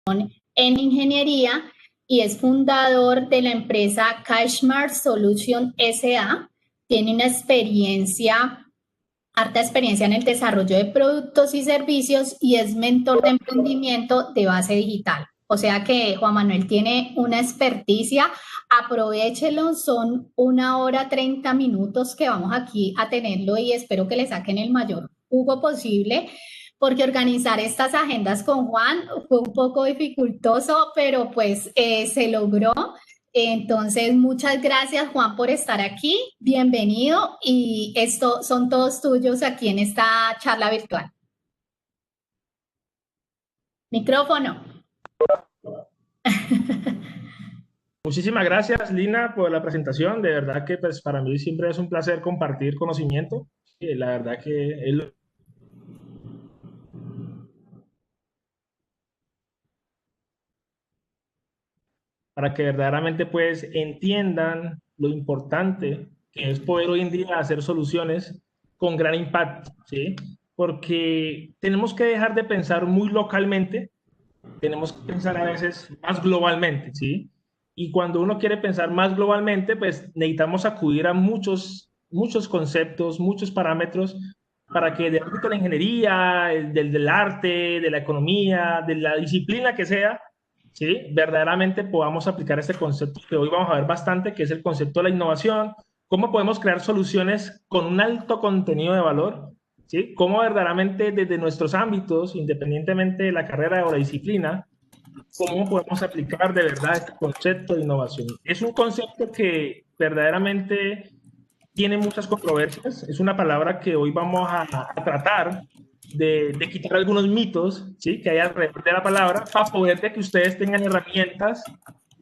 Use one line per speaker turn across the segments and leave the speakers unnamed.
en ingeniería y es fundador de la empresa Cashmart Solution SA. Tiene una harta experiencia en el desarrollo de productos y servicios y es mentor de emprendimiento de base digital. O sea que Juan Manuel tiene una experticia, aprovéchelo, son 1 hora 30 minutos que vamos aquí a tenerlo y espero que le saquen el mayor jugo posible, porque organizar estas agendas con Juan fue un poco dificultoso, pero pues se logró. Entonces, muchas gracias, Juan, por estar aquí. Bienvenido y esto son todos tuyos aquí en esta charla virtual. Micrófono.
Muchísimas gracias, Lina, por la presentación. De verdad que pues, para mí siempre es un placer compartir conocimiento. La verdad que es para que verdaderamente pues entiendan lo importante que es poder hoy en día hacer soluciones con gran impacto, ¿sí? Porque tenemos que dejar de pensar muy localmente, tenemos que pensar a veces más globalmente, ¿sí? Y cuando uno quiere pensar más globalmente, pues necesitamos acudir a muchos conceptos, muchos parámetros para que del ámbito de la ingeniería, del arte, de la economía, de la disciplina que sea, ¿sí? Verdaderamente podamos aplicar este concepto que hoy vamos a ver bastante, que es el concepto de la innovación, cómo podemos crear soluciones con un alto contenido de valor, ¿sí? Cómo verdaderamente desde nuestros ámbitos, independientemente de la carrera o la disciplina, cómo podemos aplicar de verdad este concepto de innovación. Es un concepto que verdaderamente tiene muchas controversias, es una palabra que hoy vamos a tratar de quitar algunos mitos, ¿sí? Que hay alrededor de la palabra para poder de que ustedes tengan herramientas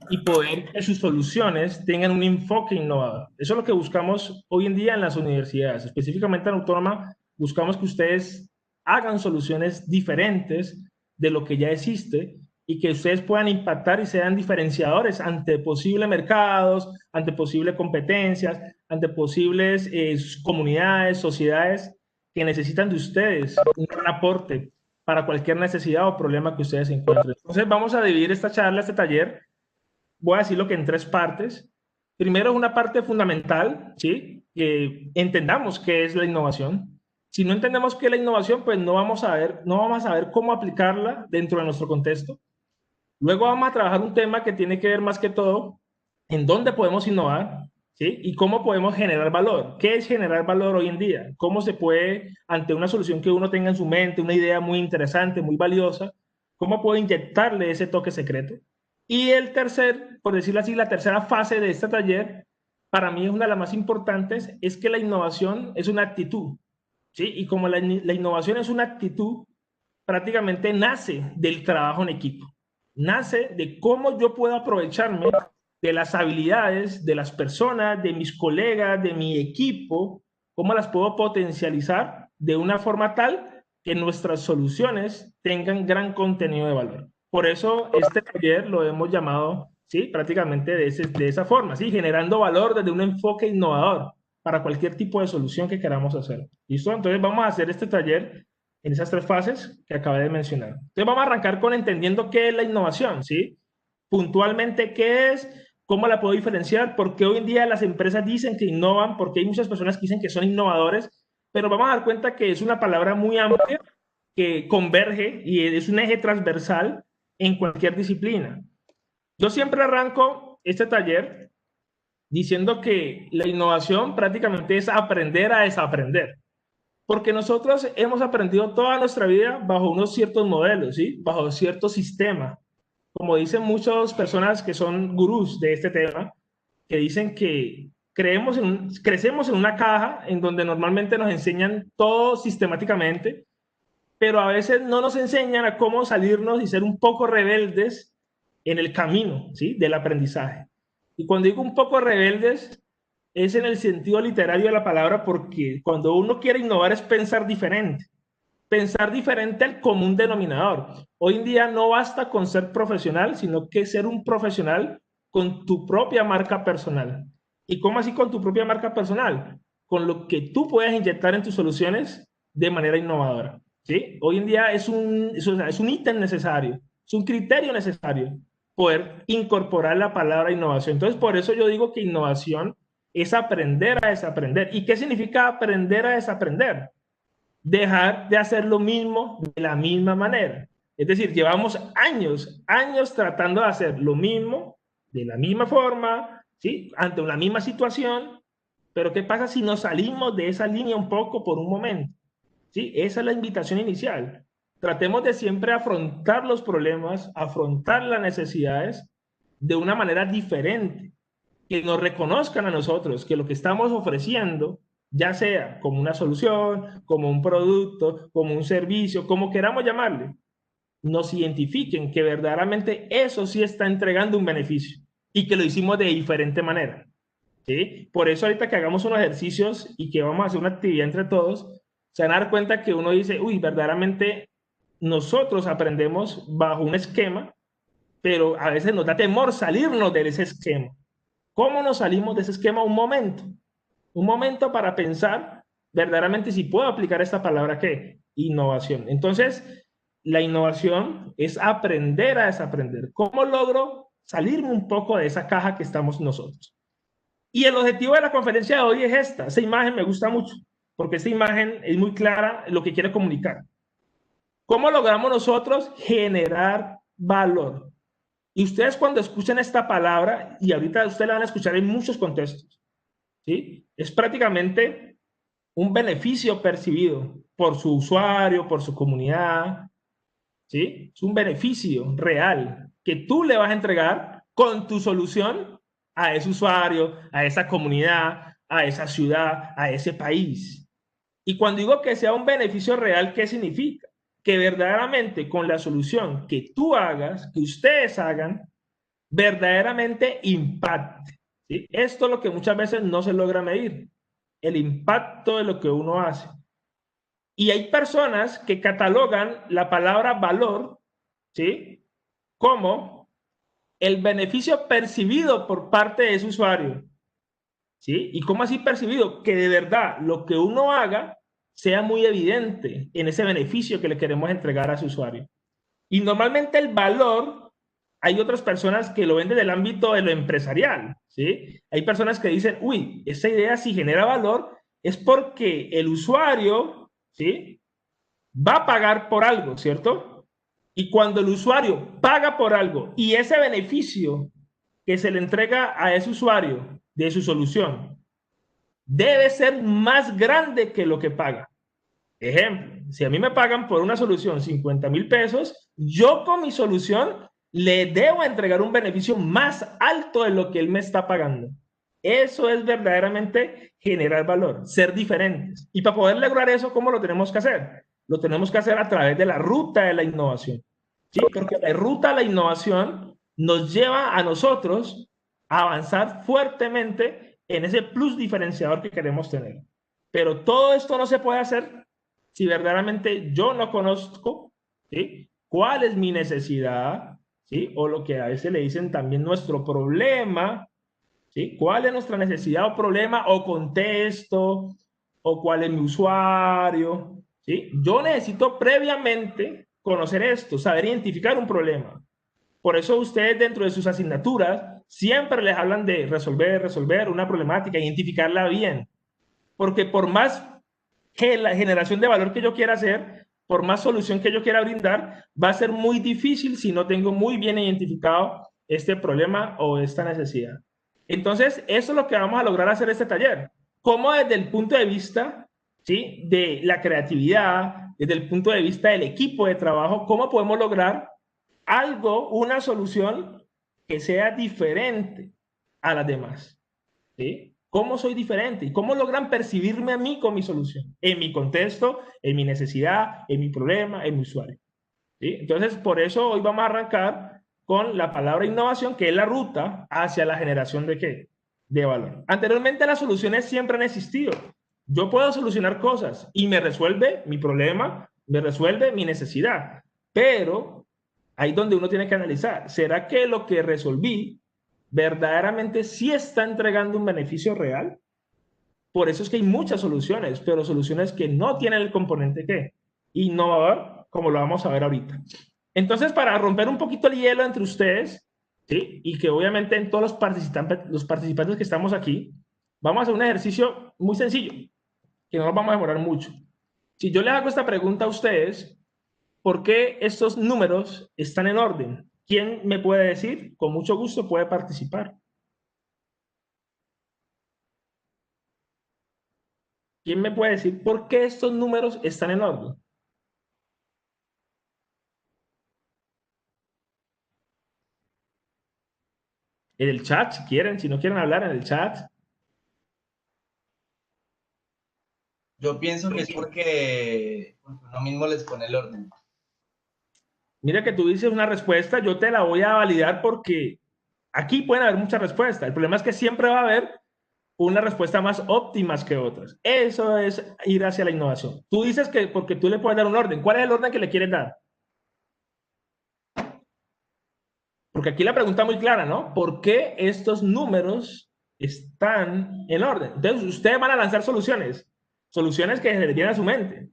y poder que sus soluciones tengan un enfoque innovador. Eso es lo que buscamos hoy en día en las universidades, específicamente en Autónoma, buscamos que ustedes hagan soluciones diferentes de lo que ya existe y que ustedes puedan impactar y sean diferenciadores ante posibles mercados, ante posibles competencias, ante posibles comunidades, sociedades que necesitan de ustedes un gran aporte para cualquier necesidad o problema que ustedes encuentren. Entonces vamos a dividir esta charla, este taller, voy a decirlo que en 3 partes. Primero es una parte fundamental, ¿sí? Que entendamos qué es la innovación. Si no entendemos qué es la innovación, pues no vamos a saber cómo aplicarla dentro de nuestro contexto. Luego vamos a trabajar un tema que tiene que ver más que todo en dónde podemos innovar, ¿sí? Y cómo podemos generar valor. ¿Qué es generar valor hoy en día? ¿Cómo se puede, ante una solución que uno tenga en su mente, una idea muy interesante, muy valiosa, cómo puede inyectarle ese toque secreto? Y el tercer, por decirlo así, la tercera fase de este taller, para mí es una de las más importantes, es que la innovación es una actitud, ¿sí? Y como la innovación es una actitud, prácticamente nace del trabajo en equipo, nace de cómo yo puedo aprovecharme de las habilidades de las personas, de mis colegas, de mi equipo, cómo las puedo potencializar de una forma tal que nuestras soluciones tengan gran contenido de valor. Por eso este taller lo hemos llamado, ¿sí? Prácticamente de esa forma, ¿sí? Generando valor desde un enfoque innovador para cualquier tipo de solución que queramos hacer. ¿Listo? Entonces vamos a hacer este taller en esas 3 fases que acabé de mencionar. Entonces vamos a arrancar con entendiendo qué es la innovación, ¿sí? Puntualmente qué es, cómo la puedo diferenciar, por qué hoy en día las empresas dicen que innovan, porque hay muchas personas que dicen que son innovadores, pero vamos a dar cuenta que es una palabra muy amplia que converge y es un eje transversal en cualquier disciplina. Yo siempre arranco este taller diciendo que la innovación prácticamente es aprender a desaprender. Porque nosotros hemos aprendido toda nuestra vida bajo unos ciertos modelos, ¿sí? Bajo ciertos sistemas. Como dicen muchas personas que son gurús de este tema, que dicen que crecemos en una caja en donde normalmente nos enseñan todo sistemáticamente, pero a veces no nos enseñan a cómo salirnos y ser un poco rebeldes en el camino, ¿sí? Del aprendizaje. Y cuando digo un poco rebeldes, es en el sentido literario de la palabra, porque cuando uno quiere innovar es pensar diferente al común denominador. Hoy en día no basta con ser profesional, sino que ser un profesional con tu propia marca personal. ¿Y cómo así con tu propia marca personal? Con lo que tú puedes inyectar en tus soluciones de manera innovadora, ¿sí? Hoy en día es un ítem necesario, es un criterio necesario poder incorporar la palabra innovación. Entonces, por eso yo digo que innovación es aprender a desaprender. ¿Y qué significa aprender a desaprender? Dejar de hacer lo mismo de la misma manera. Es decir, llevamos años tratando de hacer lo mismo de la misma forma, ¿sí? Ante la misma situación, pero ¿qué pasa si nos salimos de esa línea un poco por un momento? ¿Sí? Esa es la invitación inicial. Tratemos de siempre afrontar los problemas, afrontar las necesidades de una manera diferente, que nos reconozcan a nosotros que lo que estamos ofreciendo, ya sea como una solución, como un producto, como un servicio, como queramos llamarle, nos identifiquen que verdaderamente eso sí está entregando un beneficio y que lo hicimos de diferente manera. ¿Sí? Por eso ahorita que hagamos unos ejercicios y que vamos a hacer una actividad entre todos, se van a dar cuenta que uno dice, uy, verdaderamente nosotros aprendemos bajo un esquema, pero a veces nos da temor salirnos de ese esquema. ¿Cómo nos salimos de ese esquema? Un momento para pensar verdaderamente si puedo aplicar esta palabra ¿qué? Innovación. Entonces, la innovación es aprender a desaprender. ¿Cómo logro salirme un poco de esa caja que estamos nosotros? Y el objetivo de la conferencia de hoy es esta. Esa imagen me gusta mucho, porque esta imagen es muy clara lo que quiere comunicar. ¿Cómo logramos nosotros generar valor? Y ustedes cuando escuchen esta palabra, y ahorita ustedes la van a escuchar en muchos contextos, ¿sí? Es prácticamente un beneficio percibido por su usuario, por su comunidad, ¿sí? Es un beneficio real que tú le vas a entregar con tu solución a ese usuario, a esa comunidad, a esa ciudad, a ese país. Y cuando digo que sea un beneficio real, ¿qué significa? Que verdaderamente con la solución que tú hagas, que ustedes hagan, verdaderamente impacte. ¿Sí? Esto es lo que muchas veces no se logra medir, el impacto de lo que uno hace. Y hay personas que catalogan la palabra valor, ¿sí? Como el beneficio percibido por parte de ese usuario. ¿Sí? ¿Y cómo así percibido? Que de verdad lo que uno haga sea muy evidente en ese beneficio que le queremos entregar a su usuario. Y normalmente el valor, hay otras personas que lo ven desde el ámbito de lo empresarial, ¿sí? Hay personas que dicen, uy, esa idea si genera valor es porque el usuario, ¿sí? Va a pagar por algo, ¿cierto? Y cuando el usuario paga por algo y ese beneficio que se le entrega a ese usuario de su solución debe ser más grande que lo que paga. Ejemplo, si a mí me pagan por una solución 50,000 pesos, yo con mi solución le debo entregar un beneficio más alto de lo que él me está pagando. Eso es verdaderamente generar valor, ser diferentes. Y para poder lograr eso, ¿cómo lo tenemos que hacer? Lo tenemos que hacer a través de la ruta de la innovación. ¿Sí? Porque la ruta de la innovación nos lleva a nosotros a avanzar fuertemente en ese plus diferenciador que queremos tener. Pero todo esto no se puede hacer si verdaderamente yo no conozco, ¿sí? ¿Cuál es mi necesidad? ¿Sí? O lo que a veces le dicen también nuestro problema, ¿sí? ¿Cuál es nuestra necesidad o problema o contexto? ¿O cuál es mi usuario? ¿Sí? Yo necesito previamente conocer esto, saber identificar un problema. Por eso ustedes dentro de sus asignaturas siempre les hablan de resolver una problemática, identificarla bien. Porque por más que la generación de valor que yo quiera hacer, por más solución que yo quiera brindar, va a ser muy difícil si no tengo muy bien identificado este problema o esta necesidad. Entonces, eso es lo que vamos a lograr hacer este taller. Cómo desde el punto de vista, ¿sí?, de la creatividad, desde el punto de vista del equipo de trabajo, cómo podemos lograr algo, una solución que sea diferente a las demás. ¿Sí? ¿Cómo soy diferente? ¿Y cómo logran percibirme a mí con mi solución? En mi contexto, en mi necesidad, en mi problema, en mi usuario. ¿Sí? Entonces, por eso hoy vamos a arrancar con la palabra innovación, que es la ruta hacia la generación de ¿qué? De valor. Anteriormente las soluciones siempre han existido. Yo puedo solucionar cosas y me resuelve mi problema, me resuelve mi necesidad. Pero ahí es donde uno tiene que analizar, ¿será que lo que resolví verdaderamente sí está entregando un beneficio real? Por eso es que hay muchas soluciones, pero soluciones que no tienen el componente ¿qué? Innovador, como lo vamos a ver ahorita. Entonces, para romper un poquito el hielo entre ustedes, ¿sí? Y que obviamente en todos los participantes que estamos aquí, vamos a hacer un ejercicio muy sencillo, que no nos vamos a demorar mucho. Si yo les hago esta pregunta a ustedes, ¿por qué estos números están en orden? ¿Quién me puede decir? Con mucho gusto puede participar. ¿Quién me puede decir por qué estos números están en orden? En el chat, si quieren, si no quieren hablar en el chat.
Yo pienso que es porque uno mismo les pone el orden.
Mira que tú dices una respuesta, yo te la voy a validar porque aquí pueden haber muchas respuestas. El problema es que siempre va a haber una respuesta más óptimas que otras. Eso es ir hacia la innovación. Tú dices que porque tú le puedes dar un orden. ¿Cuál es el orden que le quieres dar? Porque aquí la pregunta es muy clara, ¿no? ¿Por qué estos números están en orden? Entonces, ustedes van a lanzar soluciones. Soluciones que se les vienen a su mente.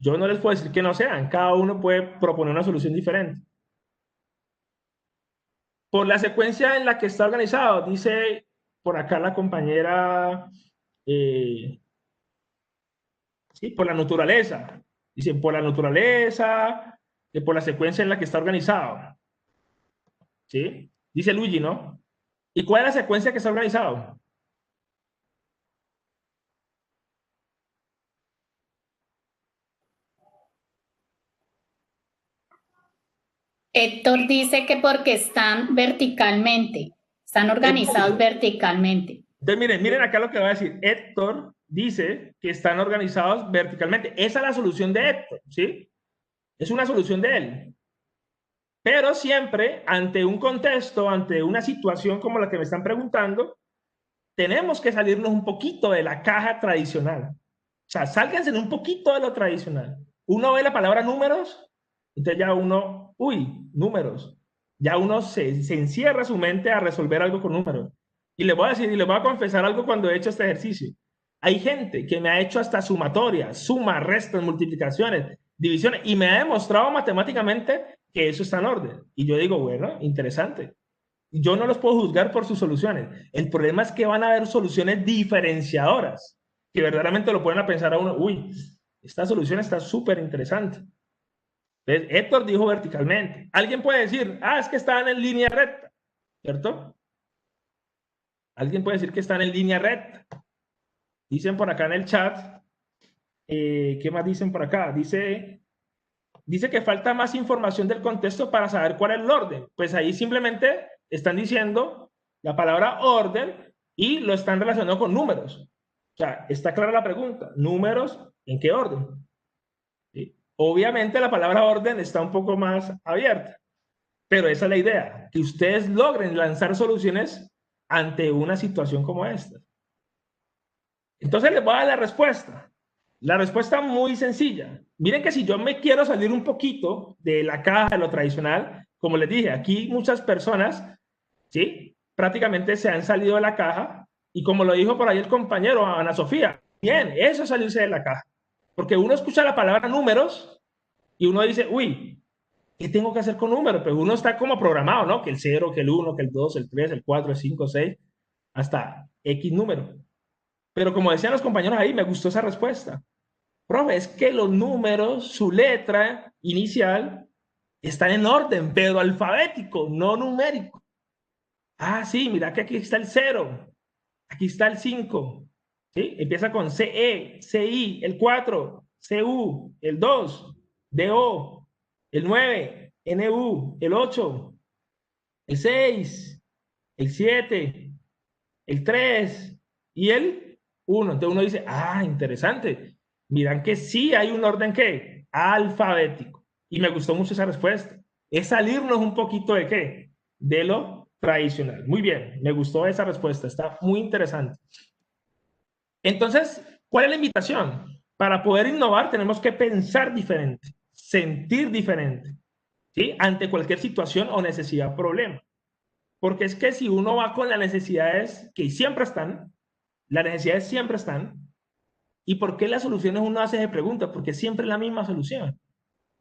Yo no les puedo decir que no sean. Cada uno puede proponer una solución diferente. Por la secuencia en la que está organizado, dice por acá la compañera, sí, por la naturaleza. Dicen por la naturaleza, por la secuencia en la que está organizado. ¿Sí? Dice Luigi, ¿no? ¿Y cuál es la secuencia que está organizado?
Héctor dice que porque están verticalmente, están organizados verticalmente.
Entonces, miren acá lo que va a decir. Héctor dice que están organizados verticalmente. Esa es la solución de Héctor, ¿sí? Es una solución de él. Pero siempre, ante un contexto, ante una situación como la que me están preguntando, tenemos que salirnos un poquito de la caja tradicional. O sea, sálganse un poquito de lo tradicional. Uno ve la palabra números, entonces ya uno, uy, números. Ya uno se encierra su mente a resolver algo con números. Y les voy a decir, y les voy a confesar algo cuando he hecho este ejercicio. Hay gente que me ha hecho hasta sumatorias, sumas, restas, multiplicaciones, divisiones, y me ha demostrado matemáticamente que eso está en orden. Y yo digo, bueno, interesante. Yo no los puedo juzgar por sus soluciones. El problema es que van a haber soluciones diferenciadoras, que verdaderamente lo pueden a pensar a uno, uy, esta solución está súper interesante. Entonces, Héctor dijo verticalmente. Alguien puede decir, ah, es que están en línea recta, ¿cierto? Alguien puede decir que están en línea recta. Dicen por acá en el chat, ¿qué más dicen por acá? Dice que falta más información del contexto para saber cuál es el orden. Pues ahí simplemente están diciendo la palabra orden y lo están relacionando con números. O sea, está clara la pregunta. ¿Números en qué orden? ¿Sí? Obviamente la palabra orden está un poco más abierta, pero esa es la idea, que ustedes logren lanzar soluciones ante una situación como esta. Entonces les voy a dar la respuesta. La respuesta muy sencilla. Miren que si yo me quiero salir un poquito de la caja, de lo tradicional, como les dije, aquí muchas personas, ¿sí? Prácticamente se han salido de la caja y como lo dijo por ahí el compañero Ana Sofía, bien, eso es salirse de la caja. Porque uno escucha la palabra números y uno dice, uy, ¿qué tengo que hacer con números? Pues uno está como programado, ¿no? Que el 0, que el 1, que el 2, el 3, el 4, el 5, 6, hasta X número. Pero como decían los compañeros ahí, me gustó esa respuesta. Profe, es que los números, su letra inicial, están en orden, pero alfabético, no numérico. Ah, sí, mira que aquí está el 0, aquí está el 5, ¿sí? Empieza con CE, CI, el 4, CU, el 2, DO, el 9, NU, el 8, el 6, el 7, el 3 y el 1. Entonces uno dice, ah, interesante. Miran que sí hay un orden que alfabético. Y me gustó mucho esa respuesta. Es salirnos un poquito de qué? De lo tradicional. Muy bien, me gustó esa respuesta. Está muy interesante. Entonces, ¿cuál es la invitación? Para poder innovar tenemos que pensar diferente, sentir diferente, ¿sí? Ante cualquier situación o necesidad o problema. Porque es que si uno va con las necesidades que siempre están, las necesidades siempre están, ¿y por qué las soluciones uno hace de pregunta? Porque siempre es la misma solución.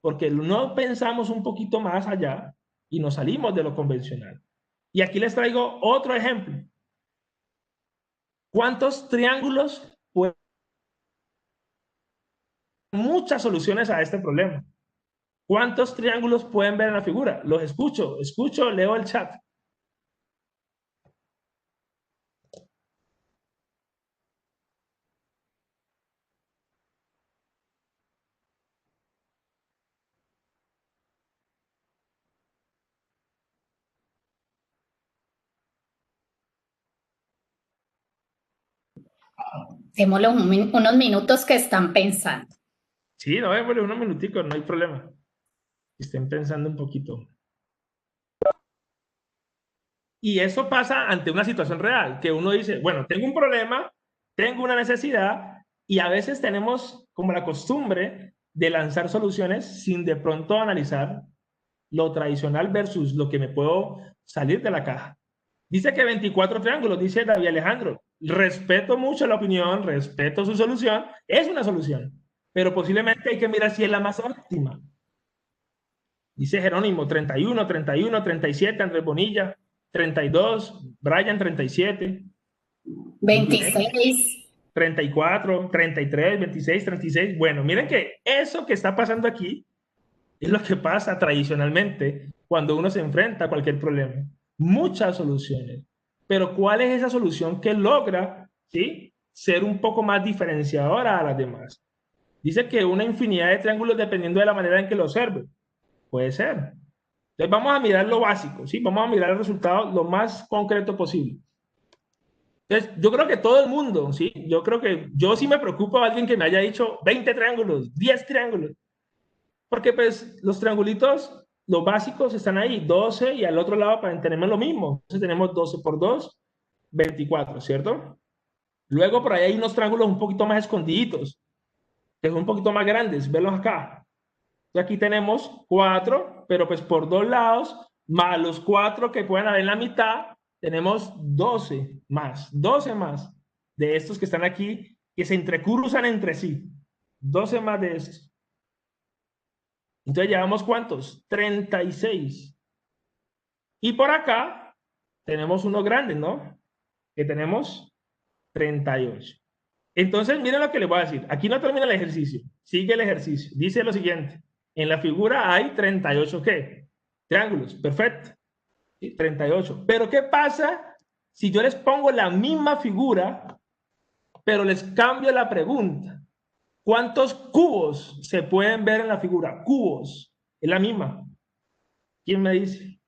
porque no pensamos un poquito más allá y nos salimos de lo convencional. Y aquí les traigo otro ejemplo. ¿Cuántos triángulos pueden muchas soluciones a este problema? ¿Cuántos triángulos pueden ver en la figura? Los escucho, leo el chat.
Démosle unos minutos que están pensando.
Sí, no, démosle unos minuticos, no hay problema. Estén pensando un poquito. Y eso pasa ante una situación real, que uno dice, bueno, tengo un problema, tengo una necesidad, y a veces tenemos como la costumbre de lanzar soluciones sin de pronto analizar lo tradicional versus lo que me puedo salir de la caja. Dice que 24 triángulos, dice David Alejandro. Respeto mucho la opinión, respeto su solución, es una solución, pero posiblemente hay que mirar si es la más óptima. Dice Jerónimo, 31, 31, 37, Andrés Bonilla, 32, Brian, 37,
26.
34, 33, 26, 36. Bueno, miren que eso que está pasando aquí es lo que pasa tradicionalmente cuando uno se enfrenta a cualquier problema. Muchas soluciones. Pero ¿cuál es esa solución que logra, ¿sí?, ser un poco más diferenciadora a las demás? Dice que una infinidad de triángulos dependiendo de la manera en que lo observe. Puede ser. Entonces vamos a mirar lo básico, ¿sí? Vamos a mirar el resultado lo más concreto posible. Entonces, yo creo que todo el mundo, ¿sí? Yo creo que yo sí me preocupo a alguien que me haya dicho 20 triángulos, 10 triángulos. Porque pues los triangulitos, los básicos están ahí, 12 y al otro lado tenemos lo mismo. Entonces tenemos 12 por 2, 24, ¿cierto? Luego por ahí hay unos triángulos un poquito más escondiditos, que son un poquito más grandes, velos acá. Entonces aquí tenemos 4, pero pues por dos lados, más los 4 que pueden haber en la mitad, tenemos 12 más de estos que están aquí, que se entrecruzan entre sí. 12 más de estos. Entonces llevamos ¿cuántos? 36. Y por acá tenemos uno grande, ¿no? Que tenemos 38. Entonces, miren lo que les voy a decir. Aquí no termina el ejercicio. Sigue el ejercicio. Dice lo siguiente. En la figura hay 38, ¿qué? Triángulos. Perfecto. ¿Sí? 38. Pero ¿qué pasa si yo les pongo la misma figura, pero les cambio la pregunta? ¿Cuántos cubos se pueden ver en la figura? Cubos. Es la misma. ¿Quién me dice?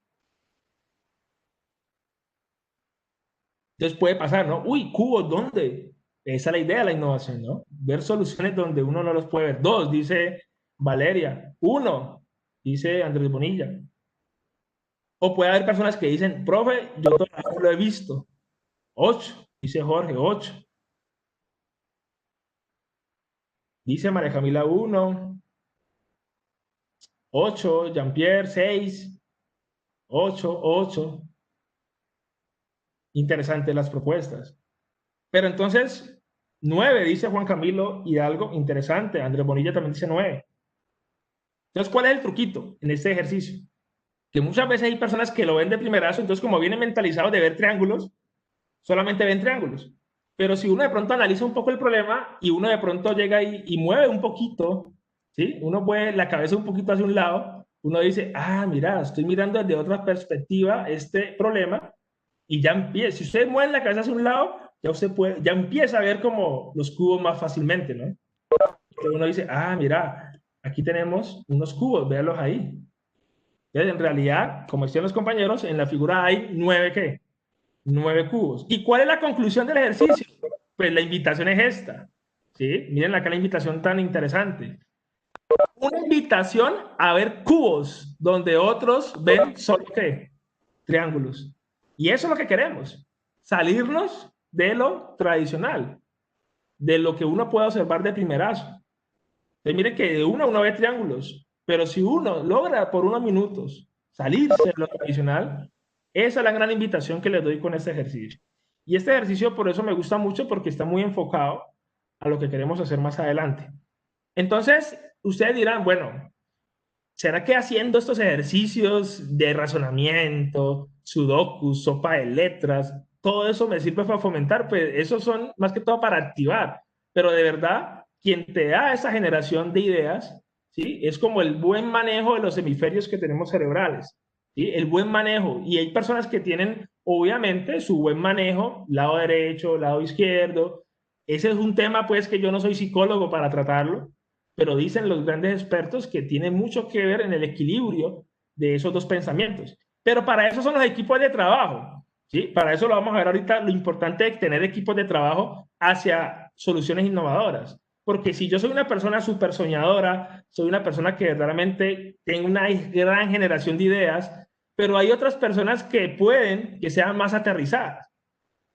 Entonces puede pasar, ¿no? Uy, cubos, ¿dónde? Esa es la idea de la innovación, ¿no? Ver soluciones donde uno no los puede ver. 2, dice Valeria. 1, dice Andrés Bonilla. O puede haber personas que dicen, profe, yo todavía no lo he visto. 8, dice Jorge, 8. Dice María Camila 1, 8, Jean-Pierre 6, 8, 8. Interesantes las propuestas. Pero entonces, 9, dice Juan Camilo Hidalgo, interesante. Andrés Bonilla también dice 9. Entonces, ¿cuál es el truquito en este ejercicio? Que muchas veces hay personas que lo ven de primerazo, entonces como vienen mentalizados de ver triángulos, solamente ven triángulos. Pero si uno de pronto analiza un poco el problema y uno de pronto llega y mueve un poquito, ¿sí? Uno mueve la cabeza un poquito hacia un lado, uno dice, ah, mira, estoy mirando desde otra perspectiva este problema y ya empieza, si usted mueve la cabeza hacia un lado, ya usted puede, ya empieza a ver como los cubos más fácilmente, ¿no? Entonces uno dice, ah, mira, aquí tenemos unos cubos, véanlos ahí. Entonces, en realidad, como decían los compañeros, en la figura hay 9, ¿qué? 9 cubos. ¿Y cuál es la conclusión del ejercicio? Pues la invitación es esta, ¿sí? Miren acá la invitación tan interesante. Una invitación a ver cubos donde otros ven solo, ¿qué? Triángulos. Y eso es lo que queremos, salirnos de lo tradicional, de lo que uno puede observar de primerazo. Entonces, miren que de uno ve triángulos, pero si uno logra por unos minutos salirse de lo tradicional, esa es la gran invitación que les doy con este ejercicio. Y este ejercicio por eso me gusta mucho porque está muy enfocado a lo que queremos hacer más adelante. Entonces, ustedes dirán, bueno, ¿será que haciendo estos ejercicios de razonamiento, sudokus, sopa de letras, todo eso me sirve para fomentar? Pues esos son más que todo para activar, pero de verdad, quien te da esa generación de ideas, ¿sí? Es como el buen manejo de los hemisferios que tenemos cerebrales, ¿sí? El buen manejo. Y hay personas que tienen, obviamente, su buen manejo, lado derecho, lado izquierdo. Ese es un tema, pues, que yo no soy psicólogo para tratarlo, pero dicen los grandes expertos que tiene mucho que ver en el equilibrio de esos dos pensamientos. Pero para eso son los equipos de trabajo, ¿sí? Para eso lo vamos a ver ahorita, lo importante es tener equipos de trabajo hacia soluciones innovadoras. Porque si yo soy una persona súper soñadora, soy una persona que verdaderamente tengo una gran generación de ideas, pero hay otras personas que pueden que sean más aterrizadas,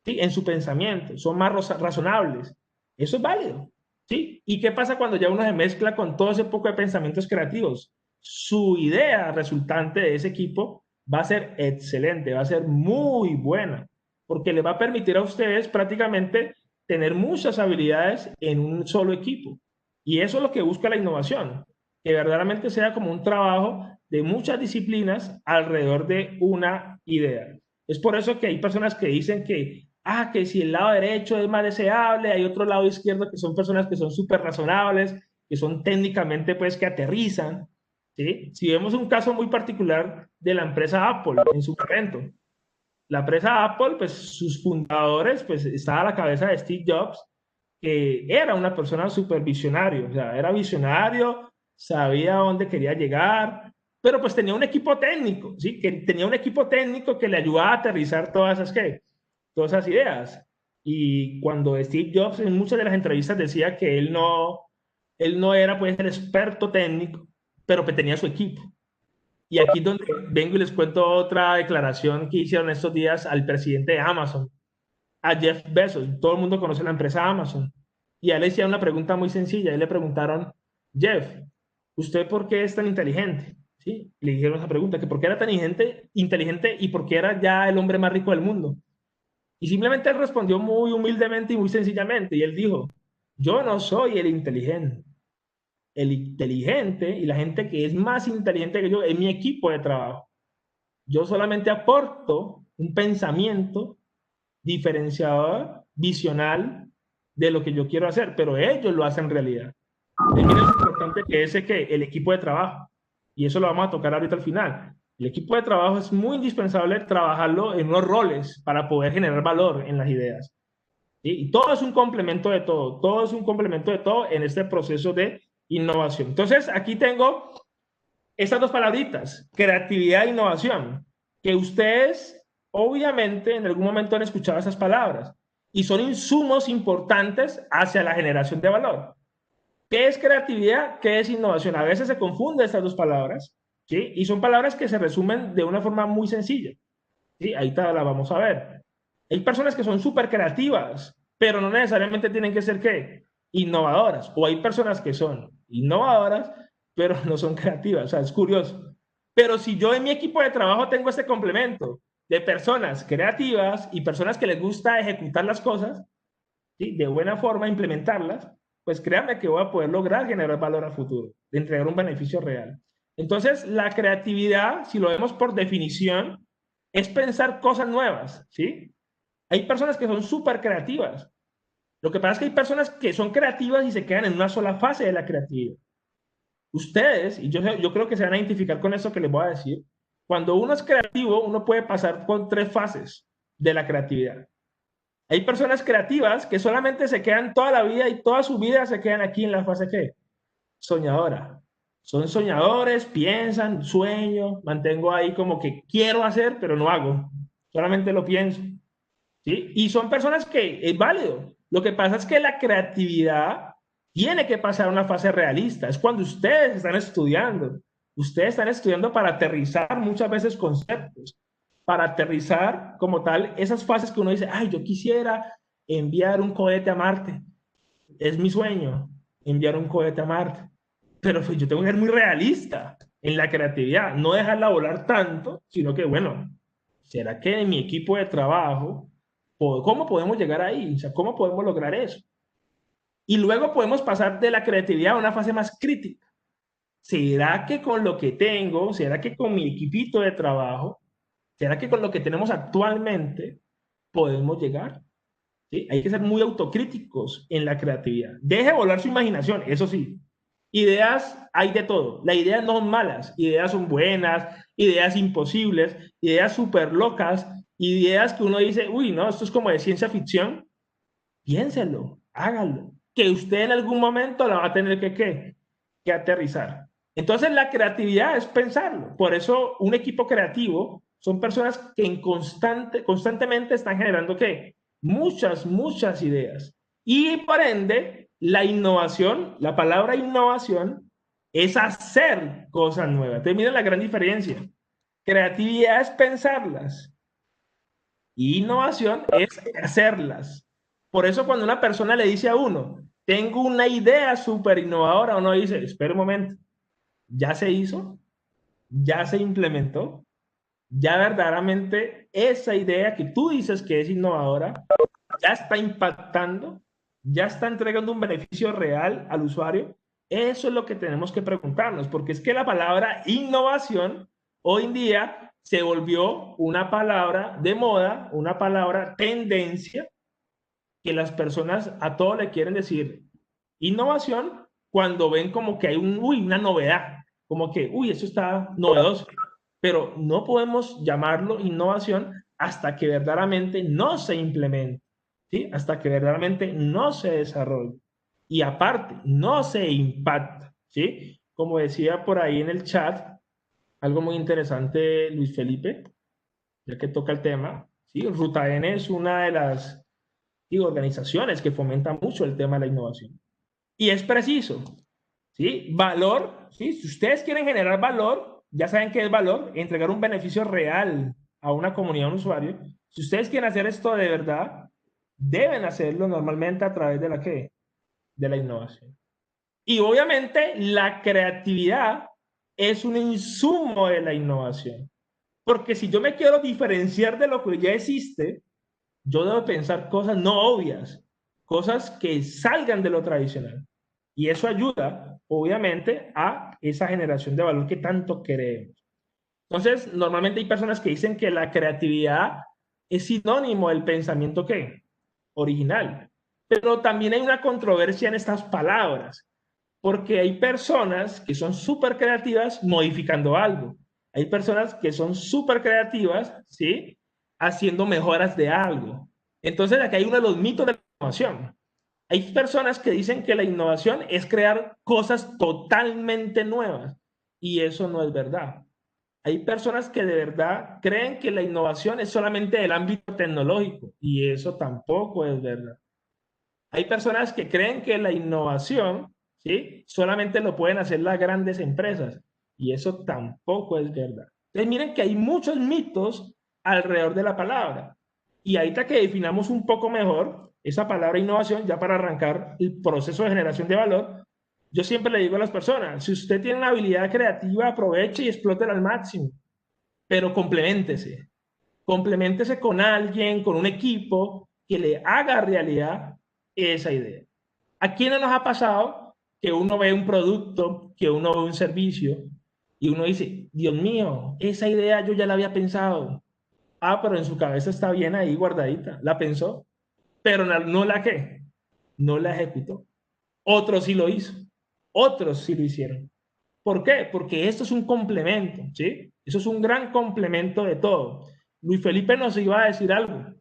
¿sí? En su pensamiento, son más razonables. Eso es válido, ¿sí? ¿Y qué pasa cuando ya uno se mezcla con todo ese poco de pensamientos creativos? Su idea resultante de ese equipo va a ser excelente, va a ser muy buena, porque le va a permitir a ustedes prácticamente tener muchas habilidades en un solo equipo. Y eso es lo que busca la innovación, que verdaderamente sea como un trabajo de muchas disciplinas alrededor de una idea. Es por eso que hay personas que dicen que si el lado derecho es más deseable, hay otro lado izquierdo que son personas que son súper razonables, que son técnicamente, pues, que aterrizan, ¿sí? Si vemos un caso muy particular de la empresa Apple en su momento, la empresa Apple, pues, sus fundadores, pues, estaba a la cabeza de Steve Jobs, que era una persona súper visionario, o sea, era visionario, sabía dónde quería llegar, pero pues tenía un equipo técnico, ¿sí? Que tenía un equipo técnico que le ayudaba a aterrizar todas esas ideas. Y cuando Steve Jobs en muchas de las entrevistas decía que él no era pues el experto técnico, pero que tenía su equipo. Y aquí es donde vengo y les cuento otra declaración que hicieron estos días al presidente de Amazon, a Jeff Bezos. Todo el mundo conoce la empresa Amazon. Y a él le hicieron una pregunta muy sencilla. Y le preguntaron, Jeff, ¿usted por qué es tan inteligente? ¿Sí? Le dijeron esa pregunta, que por qué era tan inteligente y por qué era ya el hombre más rico del mundo. Y simplemente él respondió muy humildemente y muy sencillamente. Y él dijo, yo no soy el inteligente. El inteligente y la gente que es más inteligente que yo es mi equipo de trabajo. Yo solamente aporto un pensamiento diferenciador, visional de lo que yo quiero hacer, pero ellos lo hacen realidad. Y miren lo importante que es el equipo de trabajo. Y eso lo vamos a tocar ahorita al final. El equipo de trabajo es muy indispensable trabajarlo en unos roles para poder generar valor en las ideas. ¿Sí? Y todo es un complemento de todo, todo es un complemento de todo en este proceso de innovación. Entonces, aquí tengo estas dos palabritas, creatividad e innovación, que ustedes obviamente en algún momento han escuchado esas palabras y son insumos importantes hacia la generación de valor. ¿Qué es creatividad? ¿Qué es innovación? A veces se confunden estas dos palabras, ¿sí? Y son palabras que se resumen de una forma muy sencilla, ¿sí? Ahí la vamos a ver. Hay personas que son súper creativas, pero no necesariamente tienen que ser, ¿qué? Innovadoras. O hay personas que son innovadoras, pero no son creativas. O sea, es curioso. Pero si yo en mi equipo de trabajo tengo este complemento de personas creativas y personas que les gusta ejecutar las cosas, ¿sí? De buena forma, implementarlas, pues créanme que voy a poder lograr generar valor al futuro, de entregar un beneficio real. Entonces, la creatividad, si lo vemos por definición, es pensar cosas nuevas, ¿sí? Hay personas que son súper creativas. Lo que pasa es que hay personas que son creativas y se quedan en una sola fase de la creatividad. Ustedes, y yo creo que se van a identificar con eso que les voy a decir, cuando uno es creativo, uno puede pasar por 3 fases de la creatividad. Hay personas creativas que solamente se quedan toda la vida y toda su vida se quedan aquí en la fase que soñadora. Son soñadores, piensan, sueño, mantengo ahí como que quiero hacer, pero no hago. Solamente lo pienso. ¿Sí? Y son personas que es válido. Lo que pasa es que la creatividad tiene que pasar a una fase realista. Es cuando ustedes están estudiando. Ustedes están estudiando para aterrizar muchas veces conceptos, para aterrizar como tal esas fases que uno dice, ay, yo quisiera enviar un cohete a Marte. Es mi sueño, enviar un cohete a Marte. Pero pues, yo tengo que ser muy realista en la creatividad, no dejarla volar tanto, sino que, bueno, ¿será que en mi equipo de trabajo, cómo podemos llegar ahí? O sea, ¿cómo podemos lograr eso? Y luego podemos pasar de la creatividad a una fase más crítica. ¿será que con lo que tengo, será que con mi equipito de trabajo, será que con lo que tenemos actualmente podemos llegar? ¿Sí? Hay que ser muy autocríticos en la creatividad. Deje volar su imaginación, eso sí. Ideas hay de todo. Las ideas no son malas, ideas son buenas, ideas imposibles, ideas súper locas, ideas que uno dice, uy, no, esto es como de ciencia ficción. Piénselo, hágalo, que usted en algún momento la va a tener que aterrizar. Entonces la creatividad es pensarlo. Por eso un equipo creativo son personas que constantemente están generando ¿qué? Muchas ideas. Y por ende, la innovación, la palabra innovación es hacer cosas nuevas. Entonces miren la gran diferencia. Creatividad es pensarlas. Y innovación es hacerlas. Por eso cuando una persona le dice a uno, tengo una idea súper innovadora, uno dice, espera un momento, ¿ya se hizo? ¿Ya se implementó? ¿Ya verdaderamente esa idea que tú dices que es innovadora, ya está impactando? ¿Ya está entregando un beneficio real al usuario? Eso es lo que tenemos que preguntarnos, porque es que la palabra innovación hoy en día se volvió una palabra de moda, una palabra tendencia, que las personas a todo le quieren decir innovación cuando ven como que hay una novedad, como que, eso está novedoso, pero no podemos llamarlo innovación hasta que verdaderamente no se implemente, ¿sí? Hasta que verdaderamente no se desarrolle. Y aparte, no se impacta, ¿sí? Como decía por ahí en el chat, algo muy interesante, Luis Felipe, ya que toca el tema, ¿sí? Ruta N es una de las organizaciones que fomentan mucho el tema de la innovación. Y es preciso, ¿sí? Valor, ¿sí? Si ustedes quieren generar valor, ya saben qué es valor, entregar un beneficio real a una comunidad, a un usuario. Si ustedes quieren hacer esto de verdad, deben hacerlo normalmente a través de ¿qué? De la innovación. Y obviamente la creatividad es un insumo de la innovación. Porque si yo me quiero diferenciar de lo que ya existe, yo debo pensar cosas no obvias, cosas que salgan de lo tradicional. Y eso ayuda, obviamente, a esa generación de valor que tanto queremos. Entonces, normalmente hay personas que dicen que la creatividad es sinónimo del pensamiento ¿qué? Original. Pero también hay una controversia en estas palabras, porque hay personas que son súper creativas modificando algo. Hay personas que son súper creativas, ¿sí? Haciendo mejoras de algo. Entonces, aquí hay uno de los mitos de la innovación. Hay personas que dicen que la innovación es crear cosas totalmente nuevas y eso no es verdad. Hay personas que de verdad creen que la innovación es solamente del ámbito tecnológico y eso tampoco es verdad. Hay personas que creen que la innovación, ¿sí? Solamente lo pueden hacer las grandes empresas y eso tampoco es verdad. Entonces miren que hay muchos mitos alrededor de la palabra y ahorita que definamos un poco mejor esa palabra innovación, ya para arrancar el proceso de generación de valor, yo siempre le digo a las personas, si usted tiene una habilidad creativa, aproveche y explótela al máximo, pero compleméntese con alguien, con un equipo que le haga realidad esa idea. ¿A quién no nos ha pasado que uno ve un producto, que uno ve un servicio y uno dice, Dios mío, esa idea yo ya la había pensado? Ah, pero en su cabeza está bien ahí guardadita, la pensó, pero no la ¿qué? No la ejecutó. Otros sí lo hizo, otros sí lo hicieron. ¿Por qué? Porque esto es un complemento, ¿sí? Eso es un gran complemento de todo. Luis Felipe nos iba a decir algo.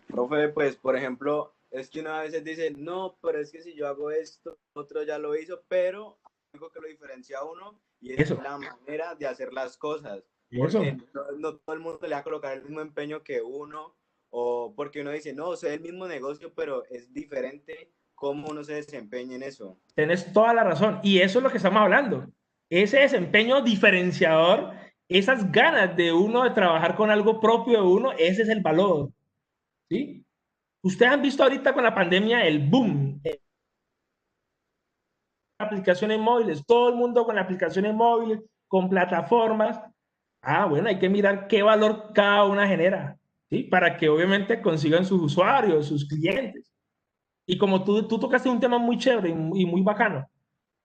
Profe, pues, por ejemplo, es que una vez dice, no, pero es que si yo hago esto, otro ya lo hizo, pero algo que lo diferencia a uno y es
Eso.
la manera de hacer las cosas.
Eso.
Porque no todo el mundo le va a colocar el mismo empeño que uno, o porque uno dice, no, es el mismo negocio, pero es diferente cómo uno se desempeña en eso.
Tienes toda la razón. Y eso es lo que estamos hablando. Ese desempeño diferenciador, esas ganas de uno de trabajar con algo propio de uno, ese es el valor. ¿Sí? Ustedes han visto ahorita con la pandemia el boom. Aplicaciones móviles, todo el mundo con aplicaciones móviles, con plataformas. Ah, bueno, hay que mirar qué valor cada una genera, ¿sí? Para que obviamente consigan sus usuarios, sus clientes. Y como tú tocaste un tema muy chévere y muy bacano,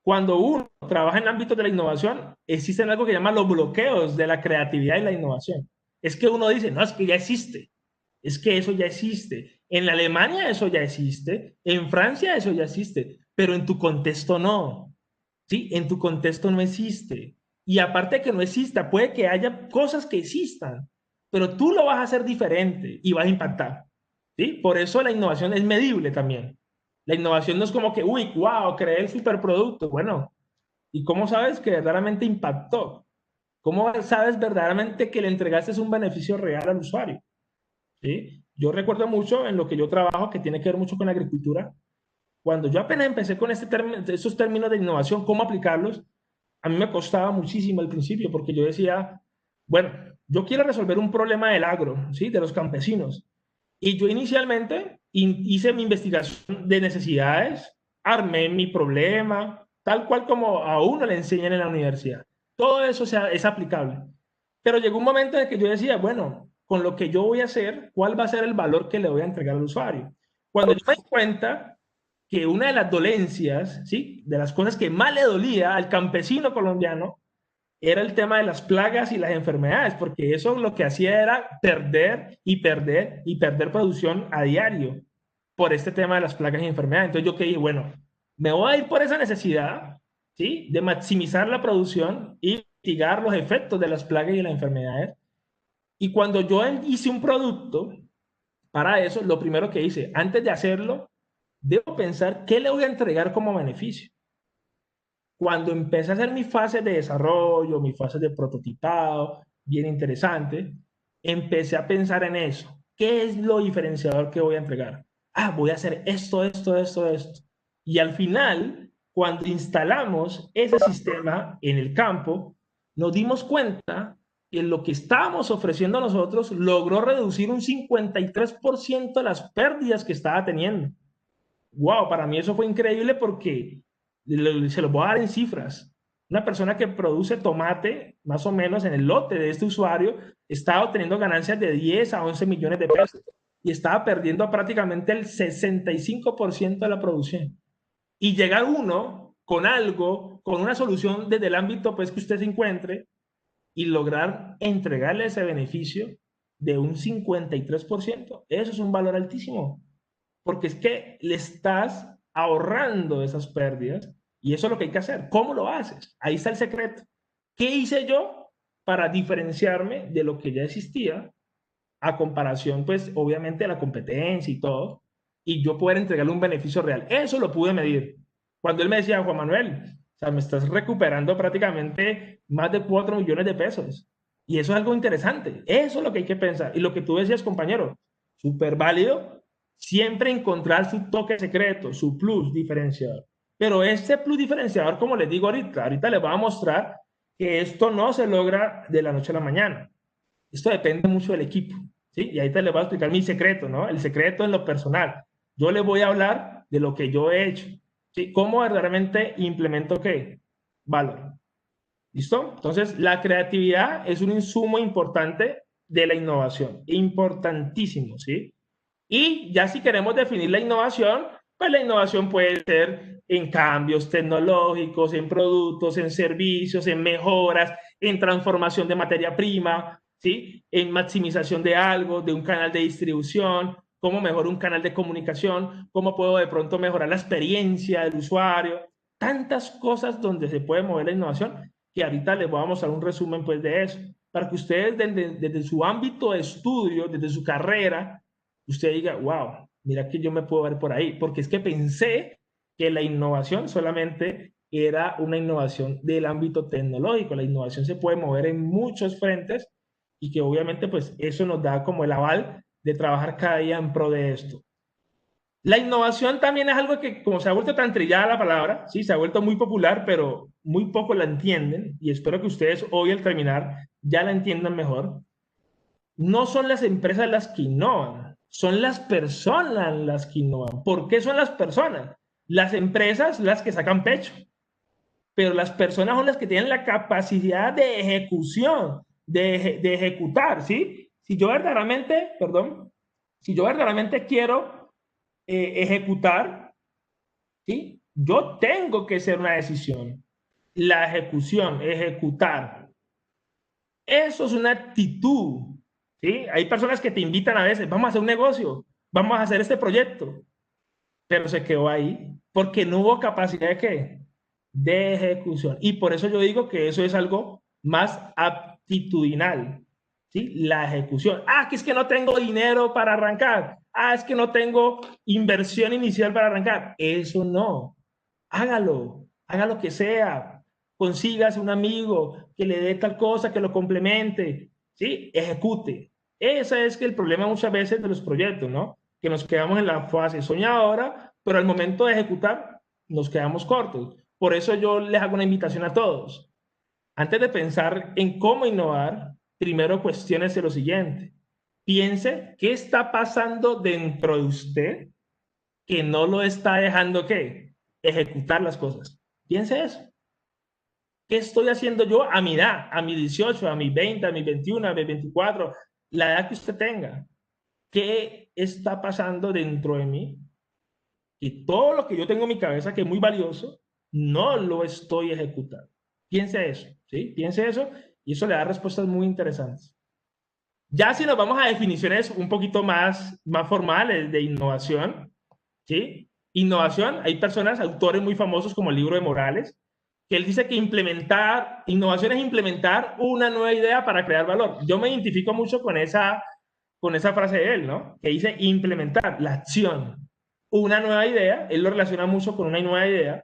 cuando uno trabaja en el ámbito de la innovación, existen algo que llaman los bloqueos de la creatividad y la innovación. Es que uno dice, no, es que ya existe, es que eso ya existe. En Alemania eso ya existe, en Francia eso ya existe, pero en tu contexto no. ¿Sí? En tu contexto no existe. Y aparte de que no exista, puede que haya cosas que existan, pero tú lo vas a hacer diferente y vas a impactar. ¿Sí? Por eso la innovación es medible también. La innovación no es como que, uy, wow, creé el superproducto. Bueno, ¿y cómo sabes que verdaderamente impactó? ¿Cómo sabes verdaderamente que le entregaste un beneficio real al usuario? ¿Sí? Yo recuerdo mucho en lo que yo trabajo, que tiene que ver mucho con la agricultura. Cuando yo apenas empecé con esos términos de innovación, cómo aplicarlos, a mí me costaba muchísimo al principio, porque yo decía, bueno, yo quiero resolver un problema del agro, ¿sí? De los campesinos. Y yo inicialmente hice mi investigación de necesidades, armé mi problema, tal cual como a uno le enseñan en la universidad. Todo eso es aplicable. Pero llegó un momento en el que yo decía, bueno, con lo que yo voy a hacer, ¿cuál va a ser el valor que le voy a entregar al usuario? Cuando yo me di cuenta que una de las dolencias, ¿sí? De las cosas que más le dolía al campesino colombiano, era el tema de las plagas y las enfermedades, porque eso lo que hacía era perder y perder y perder producción a diario por este tema de las plagas y enfermedades. Entonces yo que dije, bueno, me voy a ir por esa necesidad, ¿sí? De maximizar la producción y mitigar los efectos de las plagas y las enfermedades. Y cuando yo hice un producto para eso, lo primero que hice, antes de hacerlo, debo pensar qué le voy a entregar como beneficio. Cuando empecé a hacer mi fase de desarrollo, mi fase de prototipado, bien interesante, empecé a pensar en eso. ¿Qué es lo diferenciador que voy a entregar? Ah, voy a hacer esto, esto, esto, esto. Y al final, cuando instalamos ese sistema en el campo, nos dimos cuenta que lo que estábamos ofreciendo a nosotros logró reducir un 53% de las pérdidas que estaba teniendo. Wow, para mí eso fue increíble porque se lo voy a dar en cifras. Una persona que produce tomate, más o menos en el lote de este usuario, estaba obteniendo ganancias de 10 a 11 millones de pesos y estaba perdiendo prácticamente el 65% de la producción. Y llegar uno con algo, con una solución desde el ámbito pues, que usted se encuentre y lograr entregarle ese beneficio de un 53%, eso es un valor altísimo porque es que le estás ahorrando esas pérdidas y eso es lo que hay que hacer. ¿Cómo lo haces? Ahí está el secreto. ¿Qué hice yo para diferenciarme de lo que ya existía a comparación, pues, obviamente, de la competencia y todo, y yo poder entregarle un beneficio real? Eso lo pude medir. Cuando él me decía, Juan Manuel, o sea, me estás recuperando prácticamente más de 4 millones de pesos. Y eso es algo interesante. Eso es lo que hay que pensar. Y lo que tú decías, compañero, súper válido, siempre encontrar su toque secreto, su plus diferenciador. Pero este plus diferenciador, como les digo ahorita les voy a mostrar que esto no se logra de la noche a la mañana. Esto depende mucho del equipo, ¿sí? Y ahí te les voy a explicar mi secreto, ¿no? El secreto en lo personal. Yo les voy a hablar de lo que yo he hecho, ¿sí? ¿Cómo verdaderamente implemento qué? Valor. ¿Listo? Entonces, la creatividad es un insumo importante de la innovación. Importantísimo, ¿sí? Y ya si queremos definir la innovación, pues la innovación puede ser en cambios tecnológicos, en productos, en servicios, en mejoras, en transformación de materia prima, ¿sí? En maximización de algo, de un canal de distribución, cómo mejoro un canal de comunicación, cómo puedo de pronto mejorar la experiencia del usuario, tantas cosas donde se puede mover la innovación, que ahorita les voy a mostrar un resumen pues de eso, para que ustedes desde su ámbito de estudio, desde su carrera, usted diga, wow, mira que yo me puedo ver por ahí, porque es que pensé que la innovación solamente era una innovación del ámbito tecnológico, la innovación se puede mover en muchos frentes y que obviamente pues eso nos da como el aval de trabajar cada día en pro de esto. La innovación también es algo que, como se ha vuelto tan trillada la palabra, sí, se ha vuelto muy popular, pero muy poco la entienden, y espero que ustedes hoy al terminar ya la entiendan mejor. No son las empresas las que innovan, son las personas las que innovan. ¿Por qué son las personas? Las empresas las que sacan pecho, pero las personas son las que tienen la capacidad de ejecución, de ejecutar, ¿sí? Si yo verdaderamente, si yo verdaderamente quiero ejecutar, ¿sí? Yo tengo que ser una decisión. La ejecución, ejecutar. Eso es una actitud. ¿Sí? Hay personas que te invitan a veces, vamos a hacer un negocio, vamos a hacer este proyecto, pero se quedó ahí porque no hubo capacidad de ¿qué? De ejecución. Y por eso yo digo que eso es algo más aptitudinal. ¿Sí? La ejecución. Que es que no tengo dinero para arrancar. Es que no tengo inversión inicial para arrancar. Eso no. Hágalo, haga lo que sea. Consígase un amigo que le dé tal cosa, que lo complemente. ¿Sí? Ejecute. Ese es que el problema muchas veces de los proyectos, ¿no? Que nos quedamos en la fase soñadora, pero al momento de ejecutar nos quedamos cortos. Por eso yo les hago una invitación a todos. Antes de pensar en cómo innovar, primero cuestiónese lo siguiente. Piense qué está pasando dentro de usted que no lo está dejando ¿qué? Ejecutar las cosas. Piense eso. ¿Qué estoy haciendo yo a mi edad, a mis 18, a mis 20, a mis 21, a mis 24, la edad que usted tenga? ¿Qué está pasando dentro de mí? Y todo lo que yo tengo en mi cabeza, que es muy valioso, no lo estoy ejecutando. Piense eso, ¿sí? Piense eso y eso le da respuestas muy interesantes. Ya si nos vamos a definiciones un poquito más formales de innovación, ¿sí? Innovación, hay personas, autores muy famosos como el libro de Morales, que él dice que innovación es implementar una nueva idea para crear valor. Yo me identifico mucho con esa frase de él, ¿no? Que dice implementar la acción, una nueva idea, él lo relaciona mucho con una nueva idea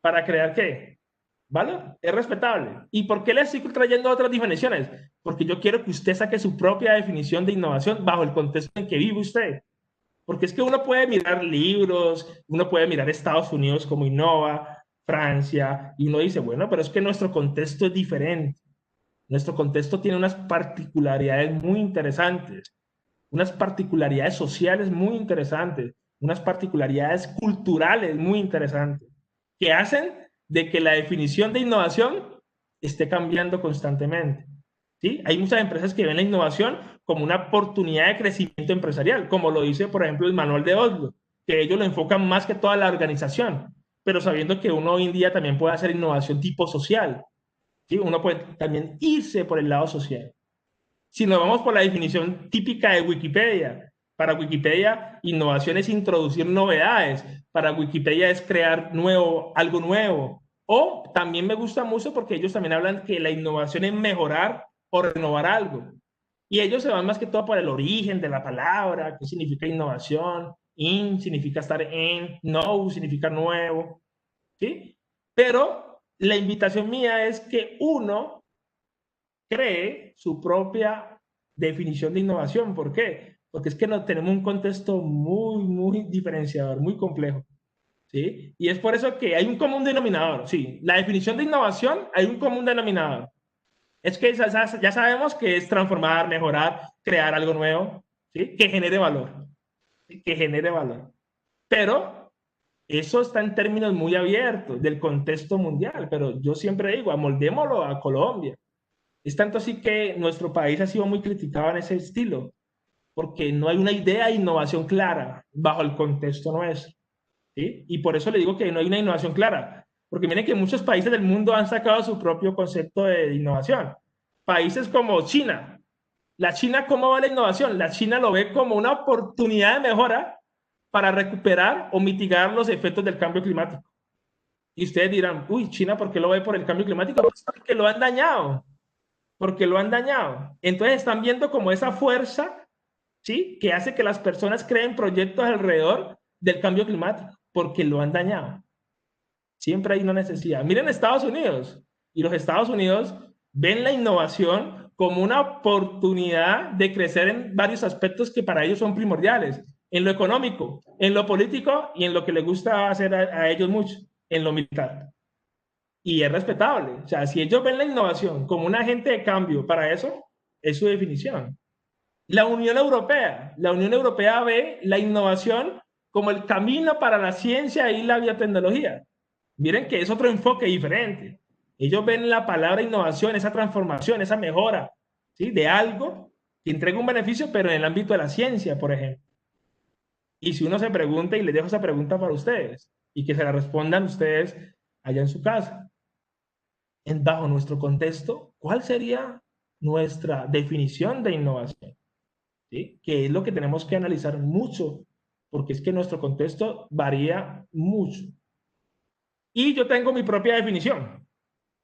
para crear ¿qué? Valor, es respetable. ¿Y por qué le estoy trayendo otras definiciones? Porque yo quiero que usted saque su propia definición de innovación bajo el contexto en que vive usted. Porque es que uno puede mirar libros, uno puede mirar Estados Unidos como innova, Francia, y uno dice, bueno, pero es que nuestro contexto es diferente. Nuestro contexto tiene unas particularidades muy interesantes, unas particularidades sociales muy interesantes, unas particularidades culturales muy interesantes, que hacen de que la definición de innovación esté cambiando constantemente. ¿Sí? Hay muchas empresas que ven la innovación como una oportunidad de crecimiento empresarial, como lo dice, por ejemplo, el manual de Oslo, que ellos lo enfocan más que toda la organización, pero sabiendo que uno hoy en día también puede hacer innovación tipo social. ¿Sí? Uno puede también irse por el lado social. Si nos vamos por la definición típica de Wikipedia, para Wikipedia, innovación es introducir novedades, para Wikipedia es crear algo nuevo. O también me gusta mucho porque ellos también hablan que la innovación es mejorar o renovar algo. Y ellos se van más que todo por el origen de la palabra, qué significa innovación, in significa estar en, know significa nuevo, ¿sí? Pero la invitación mía es que uno cree su propia definición de innovación. ¿Por qué? Porque es que tenemos un contexto muy diferenciador, muy complejo. ¿Sí? Y es por eso que hay un común denominador. Sí, la definición de innovación, hay un común denominador. Es que ya sabemos que es transformar, mejorar, crear algo nuevo, ¿sí? Que genere valor. ¿Sí? Que genere valor. Pero eso está en términos muy abiertos del contexto mundial. Pero yo siempre digo, amoldémoslo a Colombia. Es tanto así que nuestro país ha sido muy criticado en ese estilo, porque no hay una idea de innovación clara bajo el contexto nuestro. ¿Sí? Y por eso le digo que no hay una innovación clara, porque miren que muchos países del mundo han sacado su propio concepto de innovación. Países como China. La China, ¿cómo va la innovación? La China lo ve como una oportunidad de mejora para recuperar o mitigar los efectos del cambio climático. Y ustedes dirán, uy, China, ¿por qué lo ve por el cambio climático? Pues porque lo han dañado. Porque lo han dañado. Entonces están viendo como esa fuerza, ¿sí? Que hace que las personas creen proyectos alrededor del cambio climático, porque lo han dañado. Siempre hay una necesidad. Miren Estados Unidos. Y los Estados Unidos ven la innovación como una oportunidad de crecer en varios aspectos que para ellos son primordiales. En lo económico, en lo político y en lo que les gusta hacer a ellos mucho, en lo militar. Y es respetable. O sea, si ellos ven la innovación como un agente de cambio para eso, es su definición. La Unión Europea ve la innovación como el camino para la ciencia y la biotecnología. Miren que es otro enfoque diferente. Ellos ven la palabra innovación, esa transformación, esa mejora, ¿sí? De algo que entrega un beneficio, pero en el ámbito de la ciencia, por ejemplo. Y si uno se pregunta, y les dejo esa pregunta para ustedes, y que se la respondan ustedes allá en su casa. Bajo nuestro contexto, ¿cuál sería nuestra definición de innovación? ¿Sí? Que es lo que tenemos que analizar mucho, porque es que nuestro contexto varía mucho. Y yo tengo mi propia definición,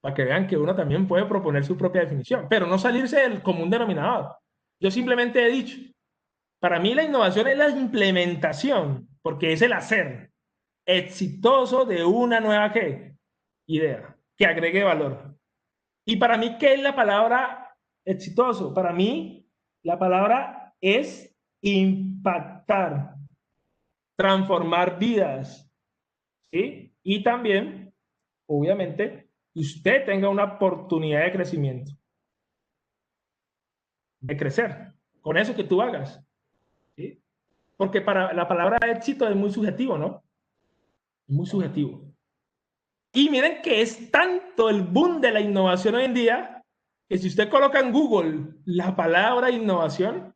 para que vean que uno también puede proponer su propia definición, pero no salirse del común denominador. Yo simplemente he dicho, para mí la innovación es la implementación, porque es el hacer exitoso de una nueva ¿qué? Idea, que agregue valor. Y para mí, ¿qué es la palabra exitoso? Para mí, la palabra es impactar, transformar vidas, ¿sí? Y también, obviamente, que usted tenga una oportunidad de crecimiento, de crecer, con eso que tú hagas, ¿sí? Porque para la palabra éxito es muy subjetivo, ¿no? Muy subjetivo. Y miren que es tanto el boom de la innovación hoy en día que si usted coloca en Google la palabra innovación,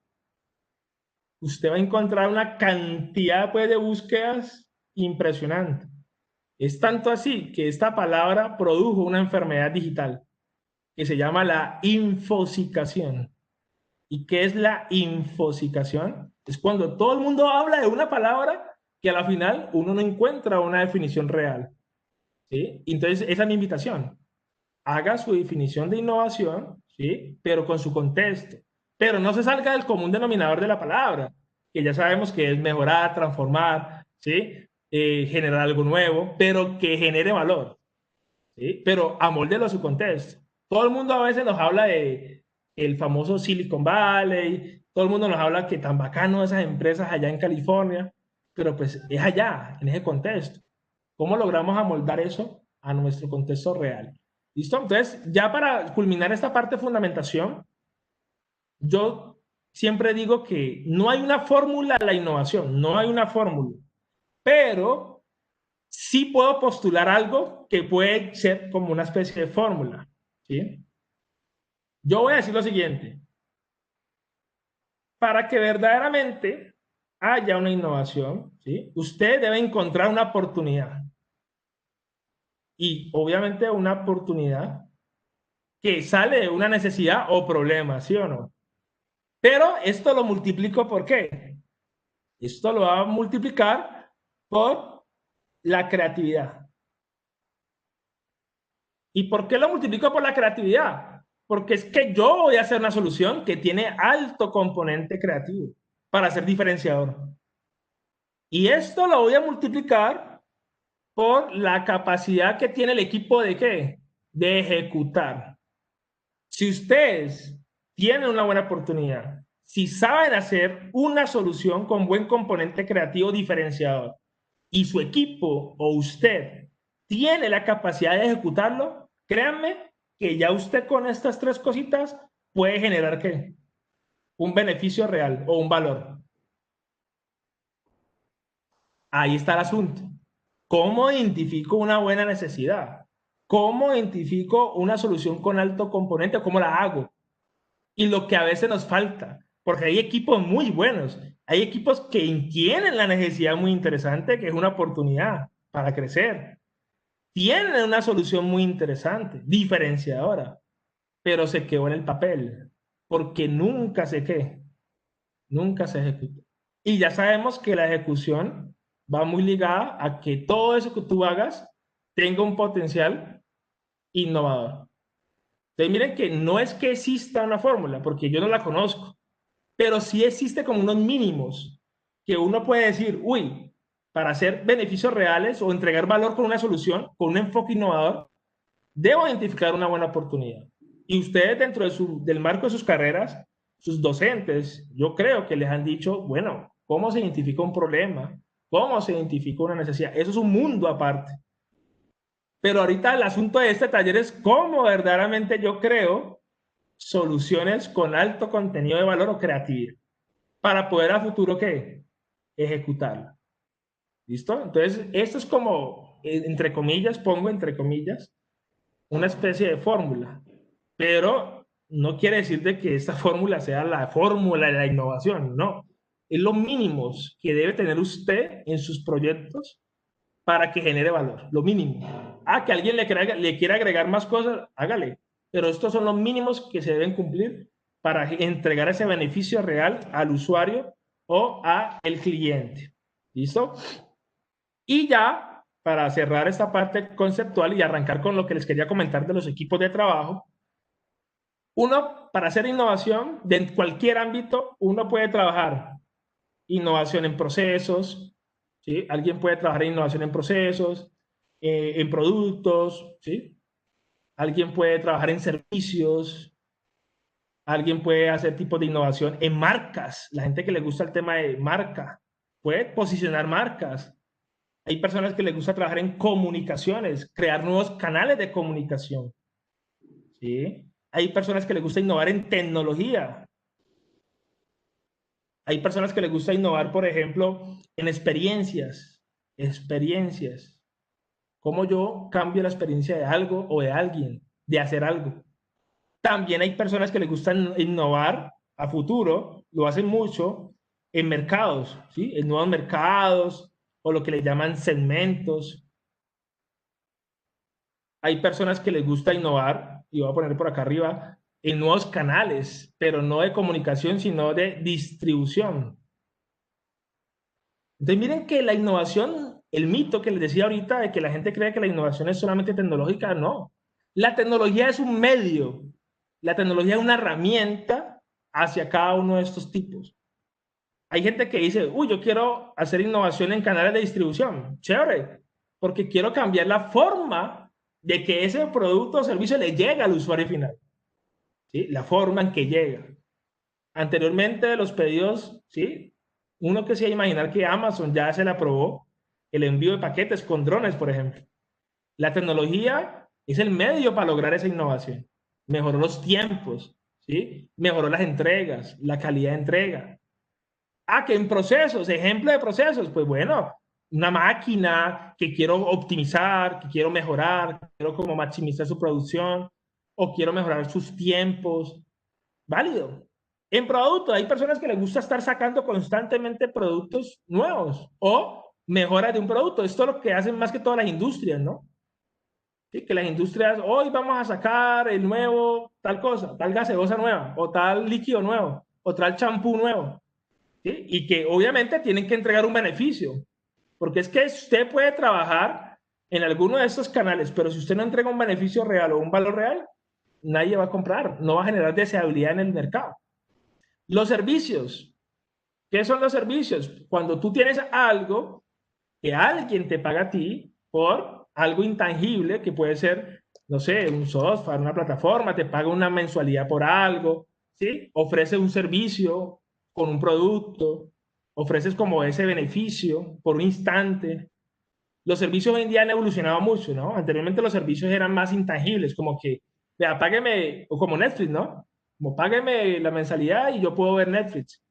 usted va a encontrar una cantidad pues, de búsquedas impresionante. Es tanto así que esta palabra produjo una enfermedad digital que se llama la infosicación. ¿Y qué es la infosicación? Es cuando todo el mundo habla de una palabra que a la final uno no encuentra una definición real. ¿Sí? Entonces, esa es mi invitación. Haga su definición de innovación, ¿sí? Pero con su contexto. Pero no se salga del común denominador de la palabra, que ya sabemos que es mejorar, transformar, ¿sí? Generar algo nuevo, pero que genere valor, ¿sí? Pero amóldelo a su contexto. Todo el mundo a veces nos habla de el famoso Silicon Valley, todo el mundo nos habla que tan bacano esas empresas allá en California, pero pues es allá, en ese contexto. ¿Cómo logramos amoldar eso a nuestro contexto real? ¿Listo? Entonces, ya para culminar esta parte de fundamentación, yo siempre digo que no hay una fórmula a la innovación, no hay una fórmula, pero sí puedo postular algo que puede ser como una especie de fórmula, ¿sí? Yo voy a decir lo siguiente. Para que verdaderamente haya una innovación, ¿sí? Usted debe encontrar una oportunidad. Y obviamente una oportunidad que sale de una necesidad o problema, ¿sí o no? Pero esto lo multiplico ¿por qué? Esto lo va a multiplicar por la creatividad. ¿Y por qué lo multiplico por la creatividad? Porque es que yo voy a hacer una solución que tiene alto componente creativo para ser diferenciador. Y esto lo voy a multiplicar por la capacidad que tiene el equipo de ¿qué? De ejecutar. Si ustedes tienen una buena oportunidad, si saben hacer una solución con buen componente creativo diferenciador y su equipo o usted tiene la capacidad de ejecutarlo, créanme que ya usted con estas tres cositas puede generar ¿qué? Un beneficio real o un valor. Ahí está el asunto. ¿Cómo identifico una buena necesidad? ¿Cómo identifico una solución con alto componente? ¿Cómo la hago? Y lo que a veces nos falta, porque hay equipos muy buenos, hay equipos que tienen la necesidad muy interesante, que es una oportunidad para crecer. Tienen una solución muy interesante, diferenciadora, pero se quedó en el papel, porque nunca nunca se ejecuta. Y ya sabemos que la ejecución va muy ligada a que todo eso que tú hagas tenga un potencial innovador. Entonces miren que no es que exista una fórmula, porque yo no la conozco, pero sí existe como unos mínimos que uno puede decir, uy, para hacer beneficios reales o entregar valor con una solución, con un enfoque innovador, debo identificar una buena oportunidad. Y ustedes dentro del marco de sus carreras, sus docentes, yo creo que les han dicho, bueno, ¿cómo se identifica un problema? ¿Cómo se identifica una necesidad? Eso es un mundo aparte. Pero ahorita el asunto de este taller es cómo verdaderamente yo creo soluciones con alto contenido de valor o creatividad para poder a futuro ¿qué? Ejecutarlo. ¿Listo? Entonces, esto es como, entre comillas, pongo entre comillas, una especie de fórmula, pero no quiere decir de que esta fórmula sea la fórmula de la innovación, no. Es lo mínimo que debe tener usted en sus proyectos para que genere valor, lo mínimo. Que alguien le quiera agregar más cosas, hágale, pero estos son los mínimos que se deben cumplir para entregar ese beneficio real al usuario o al cliente. ¿Listo? Y ya, para cerrar esta parte conceptual y arrancar con lo que les quería comentar de los equipos de trabajo, uno, para hacer innovación de cualquier ámbito, uno puede trabajar innovación en procesos, ¿sí? Alguien puede trabajar en innovación en procesos, en productos, ¿sí? Alguien puede trabajar en servicios, alguien puede hacer tipos de innovación en marcas. La gente que le gusta el tema de marca puede posicionar marcas. Hay personas que les gusta trabajar en comunicaciones, crear nuevos canales de comunicación, ¿sí? Hay personas que les gusta innovar en tecnología. Hay personas que les gusta innovar, por ejemplo, en experiencias. Cómo yo cambio la experiencia de algo o de alguien, de hacer algo. También hay personas que les gusta innovar a futuro, lo hacen mucho en mercados, ¿sí? En nuevos mercados o lo que le llaman segmentos. Hay personas que les gusta innovar, y voy a poner por acá arriba, en nuevos canales, pero no de comunicación, sino de distribución. Entonces miren que la innovación, el mito que les decía ahorita de que la gente cree que la innovación es solamente tecnológica, no. La tecnología es un medio, la tecnología es una herramienta hacia cada uno de estos tipos. Hay gente que dice, uy, yo quiero hacer innovación en canales de distribución. Chévere, porque quiero cambiar la forma de que ese producto o servicio le llegue al usuario final. ¿Sí? La forma en que llega. Anteriormente los pedidos, ¿sí? Uno que se imaginar que Amazon ya se le aprobó el envío de paquetes con drones, por ejemplo. La tecnología es el medio para lograr esa innovación. Mejoró los tiempos, ¿sí? Mejoró las entregas, la calidad de entrega. Que en procesos, ejemplo de procesos, pues bueno, una máquina que quiero optimizar, que quiero mejorar, que quiero como maximizar su producción o quiero mejorar sus tiempos, válido. En productos, hay personas que les gusta estar sacando constantemente productos nuevos o mejoras de un producto. Esto es lo que hacen más que todas las industrias, ¿no? ¿Sí? Que las industrias, hoy vamos a sacar el nuevo tal cosa, tal gaseosa nueva, o tal líquido nuevo, o tal champú nuevo. ¿Sí? Y que obviamente tienen que entregar un beneficio, porque es que usted puede trabajar en alguno de estos canales, pero si usted no entrega un beneficio real o un valor real, nadie va a comprar, no va a generar deseabilidad en el mercado. Los servicios. ¿Qué son los servicios? Cuando tú tienes algo que alguien te paga a ti por algo intangible, que puede ser, no sé, un software, una plataforma, te paga una mensualidad por algo, ¿sí? Ofrece un servicio con un producto, ofreces como ese beneficio por un instante. Los servicios hoy en día han evolucionado mucho, ¿no? Anteriormente los servicios eran más intangibles, como que, vea, págueme, o como Netflix, ¿no? Como págueme la mensalidad y yo puedo ver Netflix.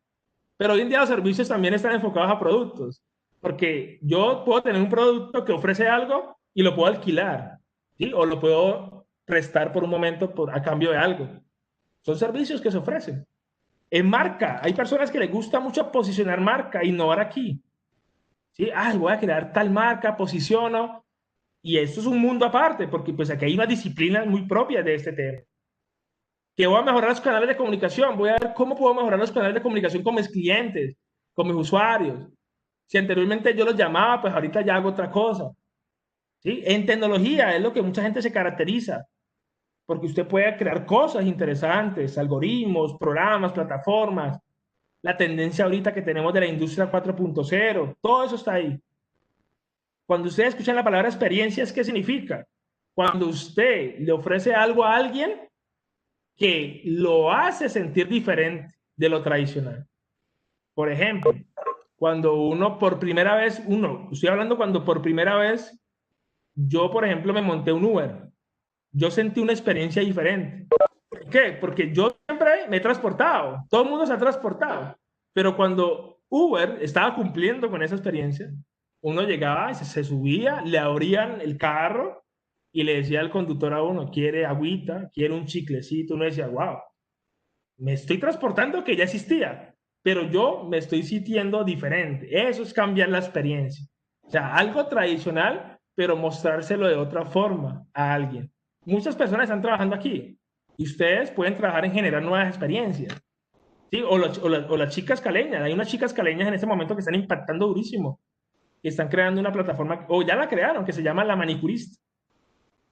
Pero hoy en día los servicios también están enfocados a productos, porque yo puedo tener un producto que ofrece algo y lo puedo alquilar, ¿sí? O lo puedo prestar por un momento a cambio de algo. Son servicios que se ofrecen. En marca, hay personas que les gusta mucho posicionar marca, innovar aquí. ¿Sí? Voy a crear tal marca, posiciono. Y esto es un mundo aparte, porque pues aquí hay una disciplina muy propia de este tema. Que voy a mejorar los canales de comunicación, voy a ver cómo puedo mejorar los canales de comunicación con mis clientes, con mis usuarios. Si anteriormente yo los llamaba, pues ahorita ya hago otra cosa. ¿Sí? En tecnología es lo que mucha gente se caracteriza, porque usted puede crear cosas interesantes, algoritmos, programas, plataformas, la tendencia ahorita que tenemos de la industria 4.0, todo eso está ahí. Cuando ustedes escuchan la palabra experiencias, ¿qué significa? Cuando usted le ofrece algo a alguien que lo hace sentir diferente de lo tradicional. Por ejemplo, cuando uno por primera vez, estoy hablando cuando por primera vez yo, por ejemplo, me monté un Uber. Yo sentí una experiencia diferente. ¿Por qué? Porque yo siempre me he transportado, todo el mundo se ha transportado, pero cuando Uber estaba cumpliendo con esa experiencia, uno llegaba, se subía, le abrían el carro y le decía al conductor a uno, quiere agüita, quiere un chiclecito. Uno decía, wow, me estoy transportando que ya existía, pero yo me estoy sintiendo diferente. Eso es cambiar la experiencia. O sea, algo tradicional, pero mostrárselo de otra forma a alguien. Muchas personas están trabajando aquí y ustedes pueden trabajar en generar nuevas experiencias. ¿Sí? O las chicas caleñas. Hay unas chicas caleñas en este momento que están impactando durísimo. Que están creando una plataforma, o ya la crearon, que se llama La Manicurista.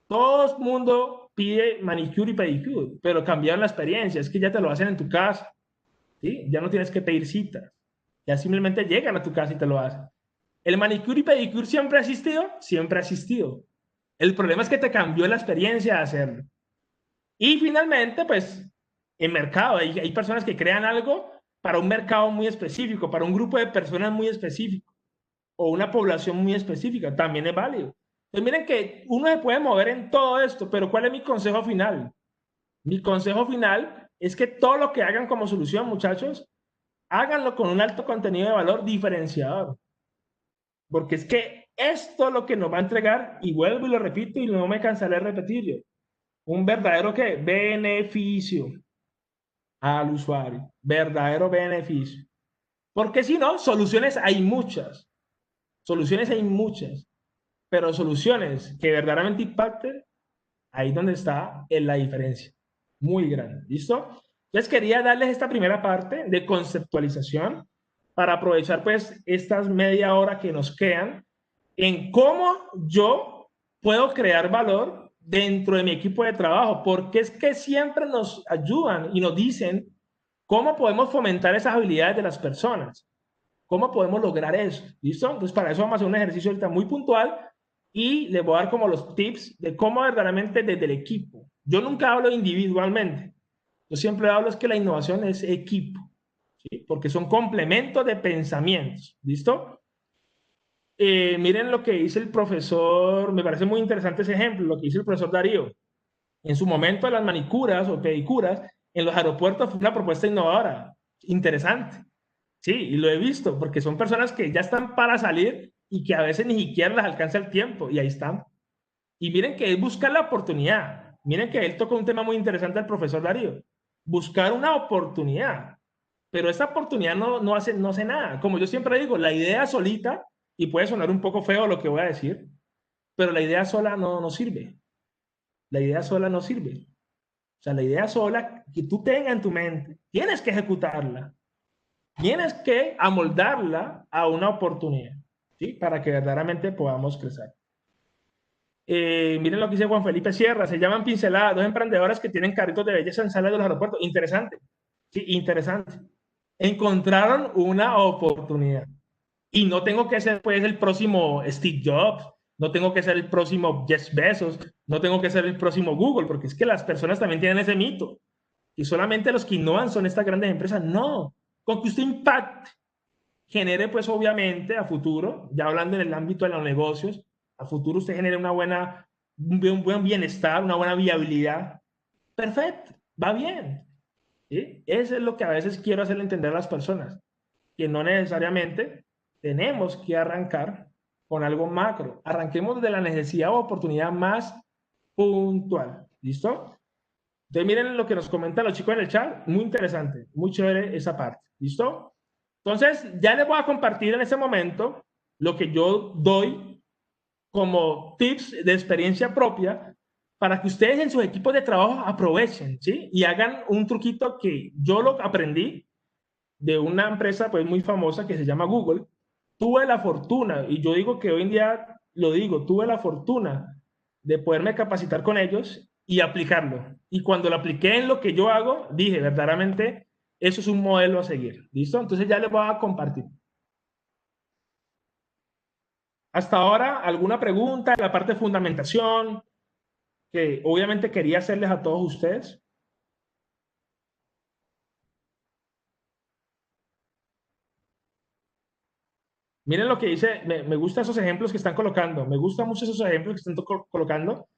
Todo el mundo pide manicure y pedicure, pero cambiaron la experiencia. Es que ya te lo hacen en tu casa. ¿Sí? Ya no tienes que pedir citas. Ya simplemente llegan a tu casa y te lo hacen. ¿El manicure y pedicure siempre ha existido? Siempre ha existido. El problema es que te cambió la experiencia de hacerlo. Y finalmente, pues, en mercado, hay personas que crean algo para un mercado muy específico, para un grupo de personas muy específico, o una población muy específica, también es válido. Entonces, miren que uno se puede mover en todo esto, pero ¿cuál es mi consejo final? Mi consejo final es que todo lo que hagan como solución, muchachos, háganlo con un alto contenido de valor diferenciador. Porque es que esto es lo que nos va a entregar, y vuelvo y lo repito y no me cansaré de repetirlo, un verdadero ¿qué? Beneficio al usuario, verdadero beneficio. Porque si no, soluciones hay muchas, pero soluciones que verdaderamente impacten, ahí es donde está la diferencia, muy grande, ¿listo? Entonces quería darles esta primera parte de conceptualización para aprovechar pues estas media hora que nos quedan en cómo yo puedo crear valor dentro de mi equipo de trabajo, porque es que siempre nos ayudan y nos dicen cómo podemos fomentar esas habilidades de las personas, cómo podemos lograr eso, ¿listo? Entonces para eso vamos a hacer un ejercicio ahorita muy puntual y les voy a dar como los tips de cómo verdaderamente desde el equipo. Yo nunca hablo individualmente, yo siempre hablo es que la innovación es equipo, ¿sí? Porque son complementos de pensamientos, ¿listo? Miren lo que dice el profesor, me parece muy interesante ese ejemplo, lo que dice el profesor Darío. En su momento las manicuras o pedicuras en los aeropuertos fue una propuesta innovadora, interesante. Sí, y lo he visto, porque son personas que ya están para salir y que a veces ni siquiera les alcanza el tiempo, y ahí están. Y miren que es buscar la oportunidad. Miren que él tocó un tema muy interesante al profesor Darío. Buscar una oportunidad. Pero esa oportunidad no hace nada. Como yo siempre digo, la idea solita, y puede sonar un poco feo lo que voy a decir, pero la idea sola no sirve. La idea sola no sirve. O sea, la idea sola que tú tengas en tu mente, tienes que ejecutarla. Tienes que amoldarla a una oportunidad, ¿sí? Para que verdaderamente podamos crecer. Miren lo que dice Juan Felipe Sierra, se llaman pinceladas, dos emprendedoras que tienen carritos de belleza en salas de los aeropuertos. Interesante, sí, interesante. Encontraron una oportunidad. Y no tengo que ser pues el próximo Steve Jobs, no tengo que ser el próximo Jeff Bezos, no tengo que ser el próximo Google, porque es que las personas también tienen ese mito. Y solamente los que innovan son estas grandes empresas. No, con que usted impacte, genere pues obviamente a futuro, ya hablando en el ámbito de los negocios, a futuro usted genere un buen bienestar, una buena viabilidad. Perfecto, va bien. ¿Sí? Eso es lo que a veces quiero hacerle entender a las personas, que no necesariamente tenemos que arrancar con algo macro. Arranquemos de la necesidad o oportunidad más puntual. ¿Listo? Entonces miren lo que nos comentan los chicos en el chat. Muy interesante, muy chévere esa parte. ¿Listo? Entonces ya les voy a compartir en este momento lo que yo doy como tips de experiencia propia para que ustedes en sus equipos de trabajo aprovechen, ¿sí? Y hagan un truquito que yo lo aprendí de una empresa pues muy famosa que se llama Google. Tuve la fortuna, y yo digo que hoy en día lo digo, tuve la fortuna de poderme capacitar con ellos y aplicarlo. Y cuando lo apliqué en lo que yo hago, dije, verdaderamente, eso es un modelo a seguir. ¿Listo? Entonces ya les voy a compartir. Hasta ahora, ¿alguna pregunta en la parte de fundamentación que obviamente quería hacerles a todos ustedes? Miren lo que dice, me gustan esos ejemplos que están colocando, me gustan mucho esos ejemplos que están colocando.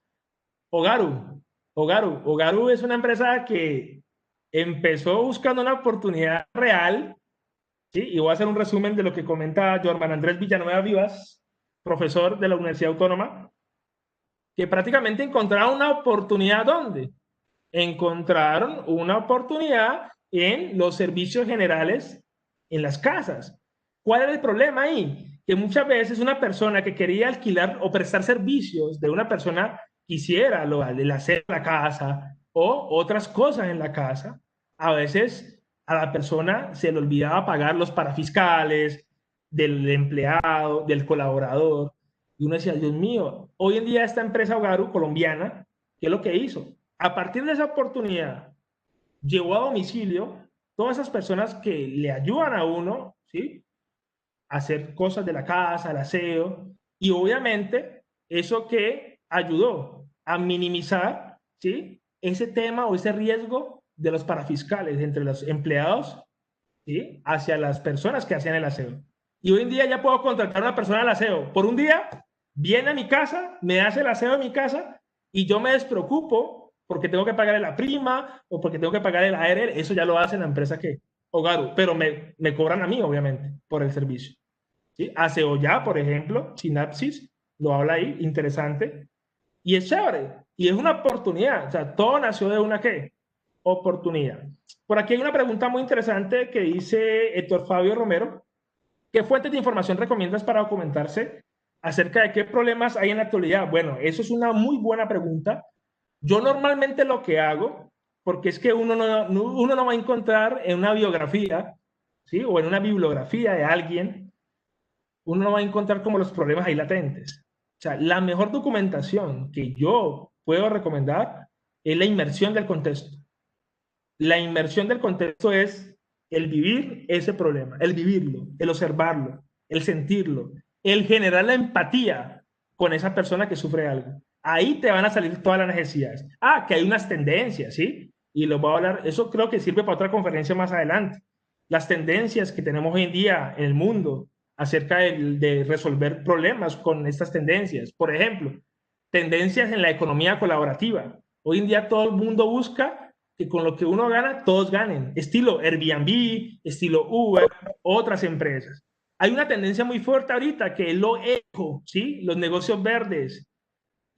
Ogaru es una empresa que empezó buscando una oportunidad real, ¿sí? Y voy a hacer un resumen de lo que comenta Jorman Andrés Villanueva Vivas, profesor de la Universidad Autónoma, que prácticamente encontraron una oportunidad, ¿dónde? Encontraron una oportunidad en los servicios generales en las casas. ¿Cuál era el problema ahí? que muchas veces una persona que quería alquilar o prestar servicios de una persona quisiera el hacer la casa o otras cosas en la casa, a veces a la persona se le olvidaba pagar los parafiscales del empleado, del colaborador. Y uno decía, Dios mío, hoy en día esta empresa Ogaru colombiana, ¿qué es lo que hizo? A partir de esa oportunidad, llevó a domicilio todas esas personas que le ayudan a uno, ¿sí? A hacer cosas de la casa, el aseo, y obviamente eso que ayudó a minimizar, ¿sí? Ese tema o ese riesgo de los parafiscales entre los empleados, ¿sí? Hacia las personas que hacían el aseo. Y hoy en día ya puedo contratar a una persona al aseo. Por un día, viene a mi casa, me hace el aseo en mi casa y yo me despreocupo porque tengo que pagarle la prima o porque tengo que pagar el ARL. Eso ya lo hace la empresa que Ogaru, pero me cobran a mí, obviamente, por el servicio. ¿Sí? Aseo Ya, por ejemplo, Sinapsis, lo habla ahí, interesante. Y es chévere. Y es una oportunidad. O sea, todo nació de una ¿qué? Oportunidad. Por aquí hay una pregunta muy interesante que dice Héctor Fabio Romero. ¿Qué fuentes de información recomiendas para documentarse acerca de qué problemas hay en la actualidad? Bueno, eso es una muy buena pregunta. Yo normalmente lo que hago, porque es que uno no va a encontrar en una biografía, ¿sí? O en una bibliografía de alguien, uno no va a encontrar como los problemas ahí latentes. O sea, la mejor documentación que yo puedo recomendar es la inmersión del contexto. La inmersión del contexto es el vivir ese problema, el vivirlo, el observarlo, el sentirlo, el generar la empatía con esa persona que sufre algo. Ahí te van a salir todas las necesidades. Ah, que hay unas tendencias, ¿sí? Y lo voy a hablar, eso creo que sirve para otra conferencia más adelante. Las tendencias que tenemos hoy en día en el mundo acerca de resolver problemas con estas tendencias. Por ejemplo, tendencias en la economía colaborativa. Hoy en día todo el mundo busca que con lo que uno gana, todos ganen. Estilo Airbnb, estilo Uber, otras empresas. Hay una tendencia muy fuerte ahorita que es lo eco, ¿sí? Los negocios verdes.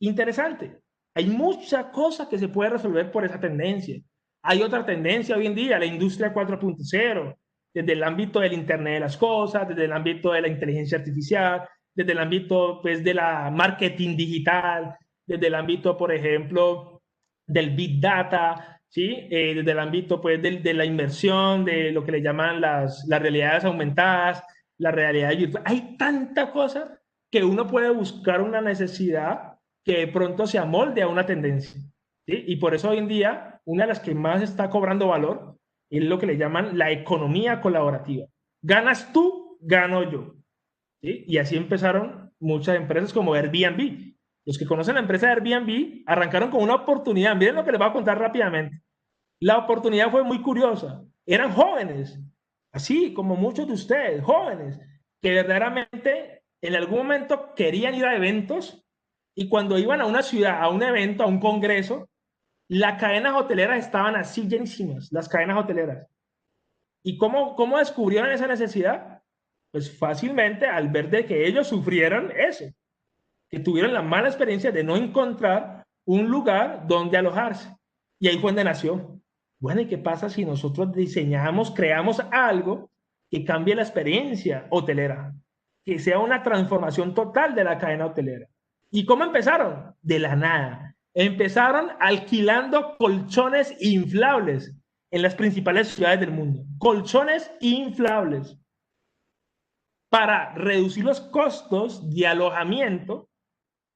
Interesante. Hay mucha cosa que se puede resolver por esa tendencia. Hay otra tendencia hoy en día, la industria 4.0, desde el ámbito del Internet de las cosas, desde el ámbito de la inteligencia artificial, desde el ámbito pues, de la marketing digital, desde el ámbito, por ejemplo, del Big Data, ¿sí? Desde el ámbito pues, de la inversión, de lo que le llaman las realidades aumentadas, la realidad virtual. Hay tanta cosa que uno puede buscar una necesidad que de pronto se amolde a una tendencia. ¿Sí? Y por eso hoy en día, una de las que más está cobrando valor es lo que le llaman la economía colaborativa. Ganas tú, gano yo. ¿Sí? Y así empezaron muchas empresas como Airbnb. Los que conocen la empresa de Airbnb arrancaron con una oportunidad. Miren lo que les voy a contar rápidamente. La oportunidad fue muy curiosa. Eran jóvenes, así como muchos de ustedes, jóvenes, que verdaderamente en algún momento querían ir a eventos y cuando iban a una ciudad, a un evento, a un congreso, las cadenas hoteleras estaban así llenísimas, las cadenas hoteleras. ¿Y cómo descubrieron esa necesidad? Pues fácilmente al ver de que ellos sufrieron eso, que tuvieron la mala experiencia de no encontrar un lugar donde alojarse. Y ahí fue donde nació. Bueno, ¿y qué pasa si nosotros diseñamos, creamos algo que cambie la experiencia hotelera? Que sea una transformación total de la cadena hotelera. ¿Y cómo empezaron? De la nada. Empezaron alquilando colchones inflables en las principales ciudades del mundo. Colchones inflables para reducir los costos de alojamiento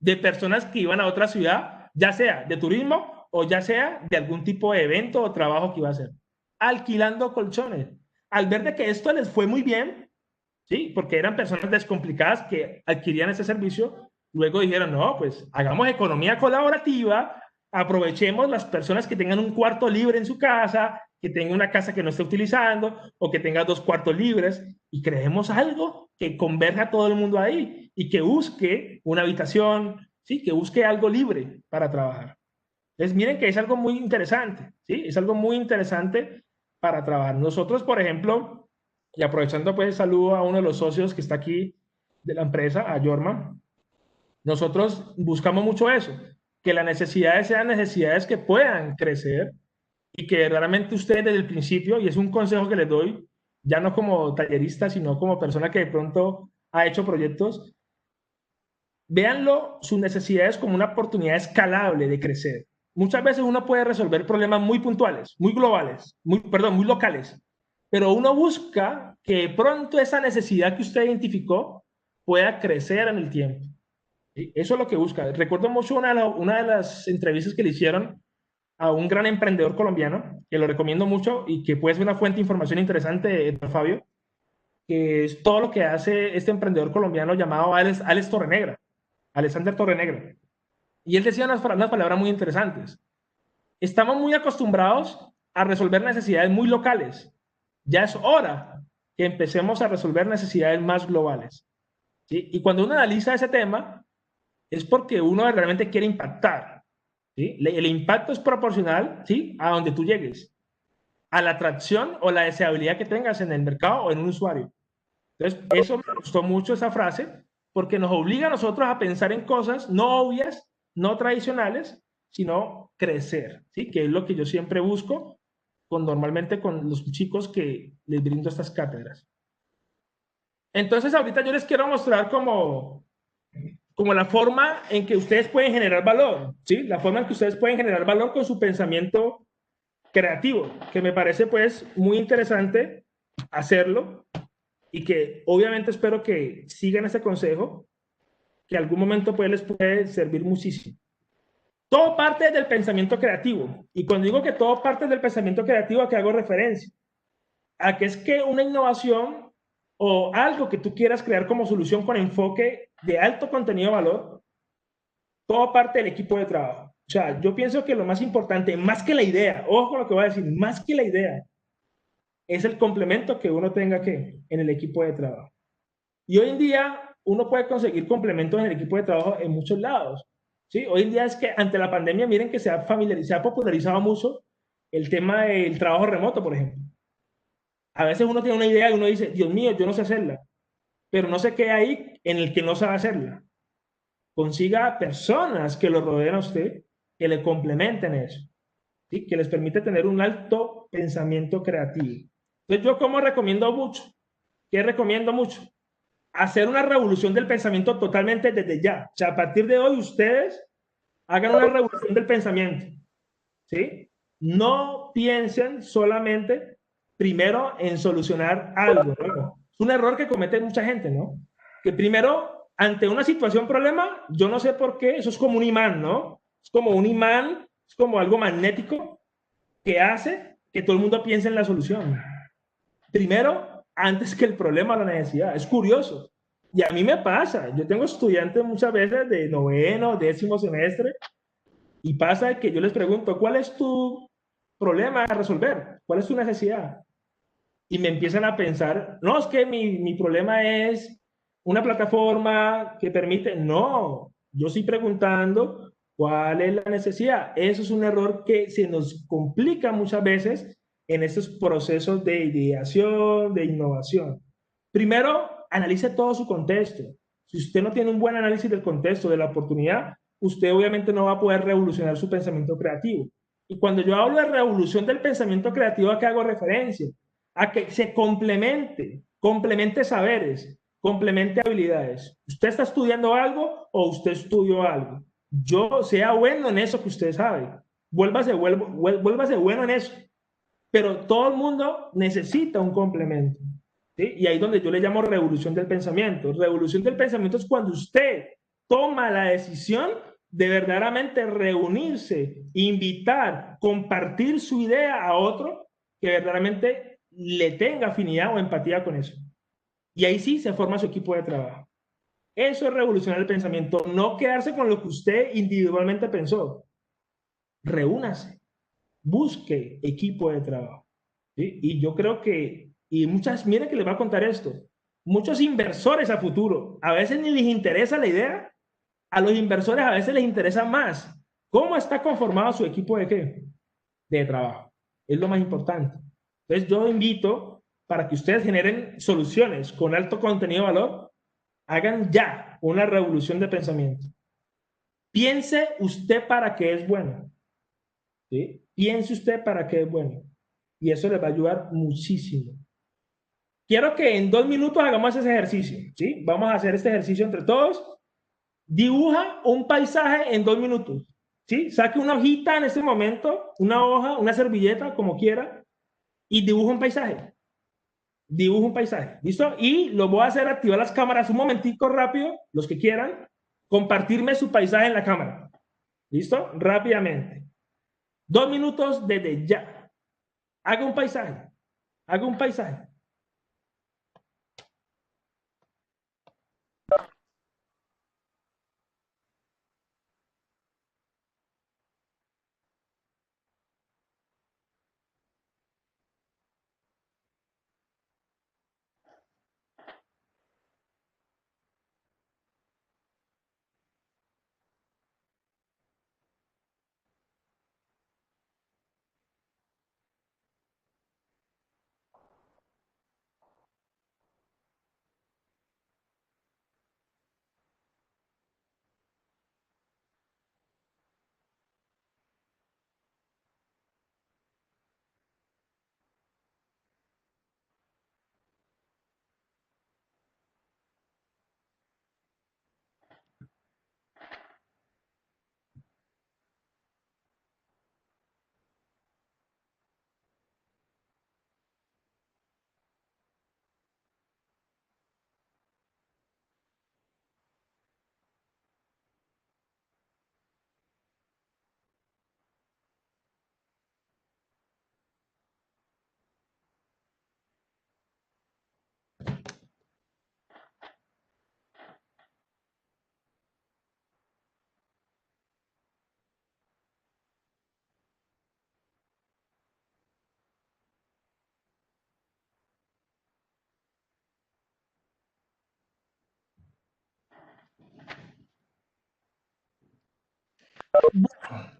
de personas que iban a otra ciudad, ya sea de turismo o ya sea de algún tipo de evento o trabajo que iba a hacer. Alquilando colchones. Al ver de que esto les fue muy bien, ¿sí? Porque eran personas descomplicadas que adquirían ese servicio, luego dijeron, no, pues hagamos economía colaborativa, aprovechemos las personas que tengan un cuarto libre en su casa, que tenga una casa que no esté utilizando o que tenga 2 cuartos libres y creemos algo que converja a todo el mundo ahí y que busque una habitación, ¿sí? Que busque algo libre para trabajar. Entonces, miren que es algo muy interesante, ¿sí? Es algo muy interesante para trabajar. Nosotros, por ejemplo, y aprovechando pues el saludo a uno de los socios que está aquí de la empresa, a Jorman, nosotros buscamos mucho eso, que las necesidades sean necesidades que puedan crecer y que realmente ustedes desde el principio, y es un consejo que les doy, ya no como tallerista, sino como persona que de pronto ha hecho proyectos, véanlo, sus necesidades como una oportunidad escalable de crecer. Muchas veces uno puede resolver problemas muy puntuales, muy globales, muy locales, pero uno busca que de pronto esa necesidad que usted identificó pueda crecer en el tiempo. ¿Sí? Eso es lo que busca. Recuerdo mucho una de las entrevistas que le hicieron a un gran emprendedor colombiano, que lo recomiendo mucho y que puede ser una fuente de información interesante, Fabio, que es todo lo que hace este emprendedor colombiano llamado Alex Torrenegra, Alexander Torrenegra. Y él decía unas palabras muy interesantes. Estamos muy acostumbrados a resolver necesidades muy locales. Ya es hora que empecemos a resolver necesidades más globales. ¿Sí? Y cuando uno analiza ese tema, es porque uno realmente quiere impactar. ¿Sí? El impacto es proporcional, ¿sí?, a donde tú llegues, a la atracción o la deseabilidad que tengas en el mercado o en un usuario. Entonces, eso me gustó mucho esa frase, porque nos obliga a nosotros a pensar en cosas no obvias, no tradicionales, sino crecer, ¿sí? Que es lo que yo siempre busco normalmente con los chicos que les brindo estas cátedras. Entonces, ahorita yo les quiero mostrar como la forma en que ustedes pueden generar valor, ¿sí? La forma en que ustedes pueden generar valor con su pensamiento creativo, que me parece pues muy interesante hacerlo y que obviamente espero que sigan ese consejo, que algún momento pues les puede servir muchísimo. Todo parte del pensamiento creativo, y cuando digo que todo parte del pensamiento creativo, ¿a qué hago referencia? A que es que una innovación o algo que tú quieras crear como solución con enfoque de alto contenido de valor, todo parte del equipo de trabajo. O sea, yo pienso que lo más importante, más que la idea, ojo con lo que voy a decir, más que la idea, es el complemento que uno tenga que en el equipo de trabajo. Y hoy en día uno puede conseguir complementos en el equipo de trabajo en muchos lados. ¿Sí? Hoy en día es que ante la pandemia, miren que se ha popularizado mucho el tema del trabajo remoto, por ejemplo. A veces uno tiene una idea y uno dice, Dios mío, yo no sé hacerla, pero no sé qué hay en el que no sabe hacerla. Consiga personas que lo rodeen a usted, que le complementen eso, ¿sí? Que les permite tener un alto pensamiento creativo. Entonces, ¿yo cómo recomiendo mucho? ¿Qué recomiendo mucho? Hacer una revolución del pensamiento totalmente desde ya. O sea, a partir de hoy ustedes hagan una revolución del pensamiento, ¿sí? No piensen solamente primero en solucionar algo, ¿no? Es un error que comete mucha gente, ¿no? Que primero, ante una situación, problema, yo no sé por qué, eso es como un imán, ¿no? Es como un imán, es como algo magnético que hace que todo el mundo piense en la solución. Primero, antes que el problema o la necesidad. Es curioso. Y a mí me pasa. Yo tengo estudiantes muchas veces de noveno, 10º semestre, y pasa que yo les pregunto, ¿cuál es tu problema a resolver? ¿Cuál es tu necesidad? Y me empiezan a pensar, no, es que mi problema es una plataforma que permite. No, yo estoy preguntando cuál es la necesidad. Eso es un error que se nos complica muchas veces en estos procesos de ideación, de innovación. Primero, analice todo su contexto. Si usted no tiene un buen análisis del contexto, de la oportunidad, usted obviamente no va a poder revolucionar su pensamiento creativo. Y cuando yo hablo de revolución del pensamiento creativo, ¿a qué hago referencia? A que se complemente saberes, complemente habilidades. ¿Usted está estudiando algo o usted estudió algo? Yo sea bueno en eso que usted sabe. Vuélvase bueno en eso. Pero todo el mundo necesita un complemento. ¿Sí? Y ahí es donde yo le llamo revolución del pensamiento. Revolución del pensamiento es cuando usted toma la decisión de verdaderamente reunirse, invitar, compartir su idea a otro que verdaderamente le tenga afinidad o empatía con eso. Y ahí sí se forma su equipo de trabajo. Eso es revolucionar el pensamiento, no quedarse con lo que usted individualmente pensó. Reúnase, busque equipo de trabajo. ¿Sí? Y yo creo que, miren que les voy a contar esto, muchos inversores a futuro, a veces ni les interesa la idea, a los inversores a veces les interesa más cómo está conformado su equipo de qué, de trabajo. Es lo más importante. Entonces yo invito para que ustedes generen soluciones con alto contenido de valor, hagan ya una revolución de pensamiento. Piense usted para qué es bueno. ¿Sí? Piense usted para qué es bueno. Y eso les va a ayudar muchísimo. quiero que en 2 minutos hagamos ese ejercicio, ¿sí? Vamos a hacer este ejercicio entre todos. Dibuja un paisaje en 2 minutos, ¿sí? Saque una hojita en este momento, una hoja, una servilleta, como quiera, y dibuja un paisaje. Dibuja un paisaje, ¿listo? Y lo voy a hacer activar las cámaras un momentico rápido, los que quieran, compartirme su paisaje en la cámara, ¿listo? Rápidamente. 2 minutos desde ya. Haga un paisaje, haga un paisaje.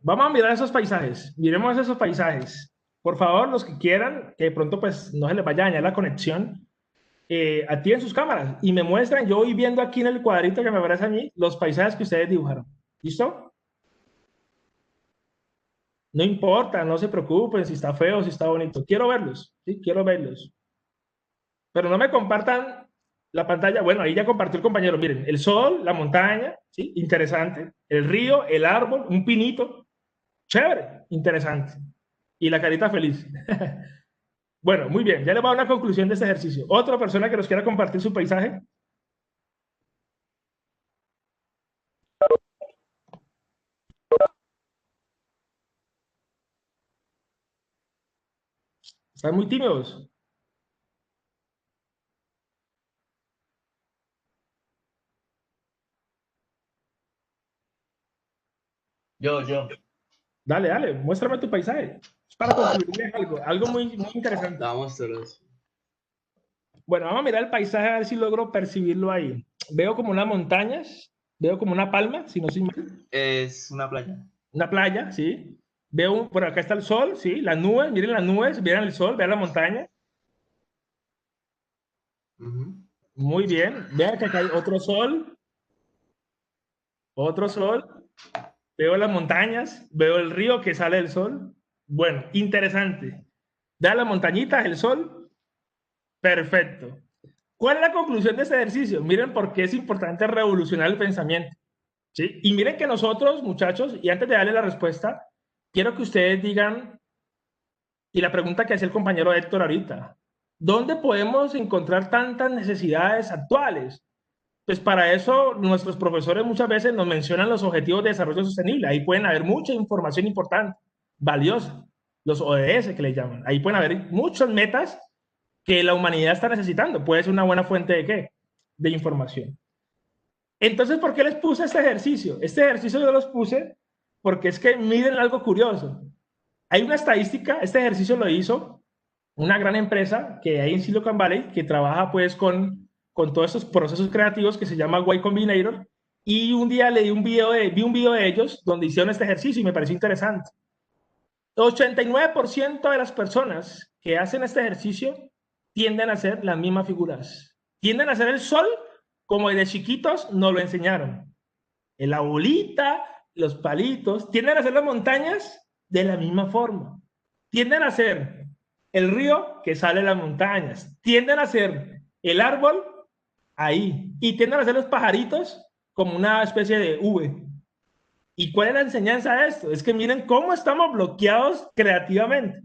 Vamos a mirar esos paisajes. Miremos esos paisajes. Por favor, los que quieran, que de pronto pues no se les vaya a dañar la conexión, activen sus cámaras y me muestran. Yo voy viendo aquí en el cuadrito que me aparece a mí los paisajes que ustedes dibujaron. ¿Listo? No importa, no se preocupen si está feo, si está bonito. Quiero verlos, ¿sí? Quiero verlos. Pero no me compartan la pantalla. Bueno, ahí ya compartió el compañero. Miren, el sol, la montaña, ¿sí? Interesante. El río, el árbol, un pinito. Chévere, interesante. Y la carita feliz. Bueno, muy bien. Ya les voy a dar una conclusión de este ejercicio. ¿Otra persona que nos quiera compartir su paisaje? Están muy tímidos.
Yo.
Dale, dale, muéstrame tu paisaje. Es para concluir algo muy, muy interesante.
Vamos todos.
Bueno, vamos a mirar el paisaje a ver si logro percibirlo ahí. Veo como unas montañas, veo como una palma, si no soy mal.
Es una playa.
Una playa, sí. Veo, por acá está el sol, sí. Las nubes, miren las nubes, miren el sol, vean la montaña. Muy bien. Vean que acá hay otro sol. Otro sol. Veo las montañas, veo el río que sale del sol. Bueno, interesante. Vean las montañitas, el sol. Perfecto. ¿Cuál es la conclusión de este ejercicio? Miren por qué es importante revolucionar el pensamiento. ¿Sí? Y miren que nosotros, muchachos, y antes de darle la respuesta, quiero que ustedes digan, y la pregunta que hacía el compañero Héctor ahorita, ¿dónde podemos encontrar tantas necesidades actuales? Pues para eso nuestros profesores muchas veces nos mencionan los objetivos de desarrollo sostenible. Ahí pueden haber mucha información importante, valiosa, los ODS que le llaman. Ahí pueden haber muchas metas que la humanidad está necesitando. Puede ser una buena fuente de ¿qué? De información. Entonces, ¿por qué les puse este ejercicio? Este ejercicio yo los puse porque es que miren algo curioso. Hay una estadística, este ejercicio lo hizo una gran empresa que hay en Silicon Valley que trabaja pues con todos estos procesos creativos que se llama Y Combinator, y un día vi un video de ellos donde hicieron este ejercicio y me pareció interesante. 89% de las personas que hacen este ejercicio tienden a hacer las mismas figuras. Tienden a hacer el sol como desde chiquitos nos lo enseñaron. La bolita, los palitos, tienden a hacer las montañas de la misma forma. Tienden a hacer el río que sale de las montañas. Tienden a ser el árbol ahí y tienden a ser los pajaritos como una especie de V. ¿Y cuál es la enseñanza de esto? Es que miren cómo estamos bloqueados creativamente.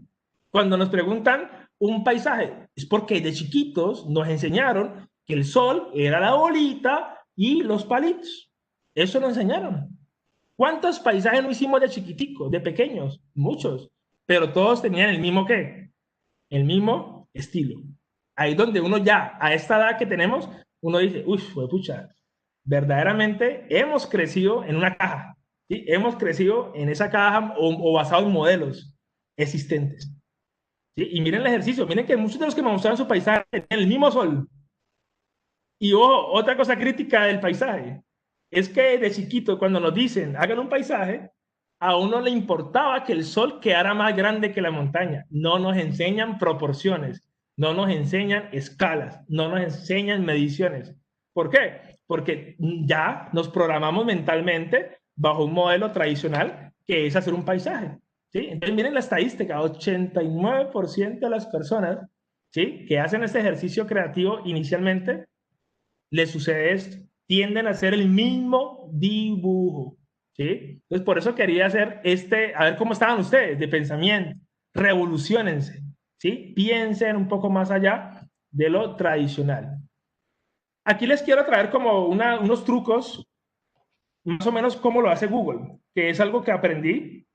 Cuando nos preguntan un paisaje, es porque de chiquitos nos enseñaron que el sol era la bolita y los palitos. Eso nos enseñaron. ¿Cuántos paisajes no hicimos de chiquiticos, de pequeños? Muchos. Pero todos tenían el mismo ¿qué? El mismo estilo. Ahí donde uno ya, a esta edad que tenemos, uno dice, uy, pucha, verdaderamente hemos crecido en una caja. ¿Sí? Hemos crecido en esa caja o basado en modelos existentes. ¿Sí? Y miren el ejercicio, miren que muchos de los que me mostraron su paisaje tenían el mismo sol. Y ojo, otra cosa crítica del paisaje es que de chiquito, cuando nos dicen hagan un paisaje, a uno le importaba que el sol quedara más grande que la montaña. No nos enseñan proporciones, no nos enseñan escalas, no nos enseñan mediciones. ¿Por qué? Porque ya nos programamos mentalmente bajo un modelo tradicional que es hacer un paisaje. ¿Sí? Entonces miren la estadística, 89% de las personas, ¿sí?, que hacen este ejercicio creativo inicialmente, les sucede esto, tienden a hacer el mismo dibujo. ¿Sí? Entonces por eso quería hacer a ver cómo estaban ustedes de pensamiento, revoluciónense, ¿sí? Piensen un poco más allá de lo tradicional. Aquí les quiero traer como unos trucos, más o menos cómo lo hace Google, que es algo que aprendí,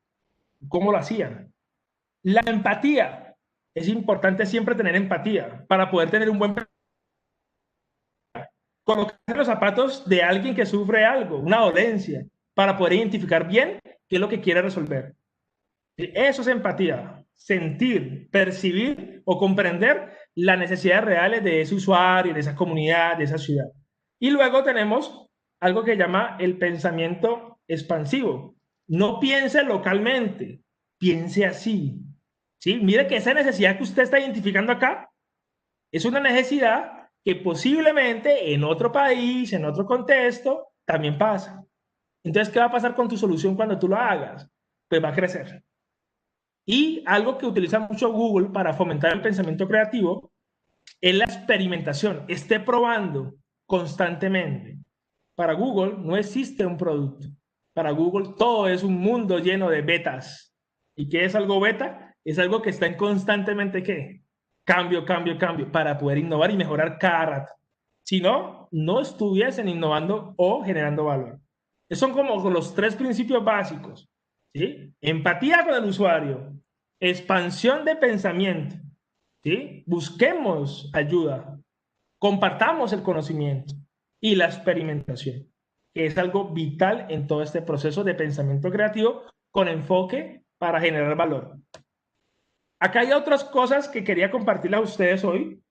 cómo lo hacían. La empatía. Es importante siempre tener empatía para poder tener un buen colocarse en los zapatos de alguien que sufre algo, una dolencia, para poder identificar bien qué es lo que quiere resolver. Eso es empatía, sentir, percibir o comprender las necesidades reales de ese usuario, de esa comunidad, de esa ciudad. Y luego tenemos algo que llama el pensamiento expansivo. No piense localmente, piense así. ¿Sí? Mire que esa necesidad que usted está identificando acá es una necesidad que posiblemente en otro país, en otro contexto, también pasa. Entonces, ¿qué va a pasar con tu solución cuando tú lo hagas? Pues va a crecer. Y algo que utiliza mucho Google para fomentar el pensamiento creativo es la experimentación. Esté probando constantemente. Para Google no existe un producto. Para Google todo es un mundo lleno de betas. ¿Y qué es algo beta? Es algo que está en constantemente ¿qué? Cambio, cambio, cambio, para poder innovar y mejorar cada rato. Si no, no estuviesen innovando o generando valor. Esos son como los 3 principios básicos. ¿Sí? Empatía con el usuario, expansión de pensamiento, ¿sí? Busquemos ayuda, compartamos el conocimiento y la experimentación, que es algo vital en todo este proceso de pensamiento creativo con enfoque para generar valor. Acá hay otras cosas que quería compartirles a ustedes hoy,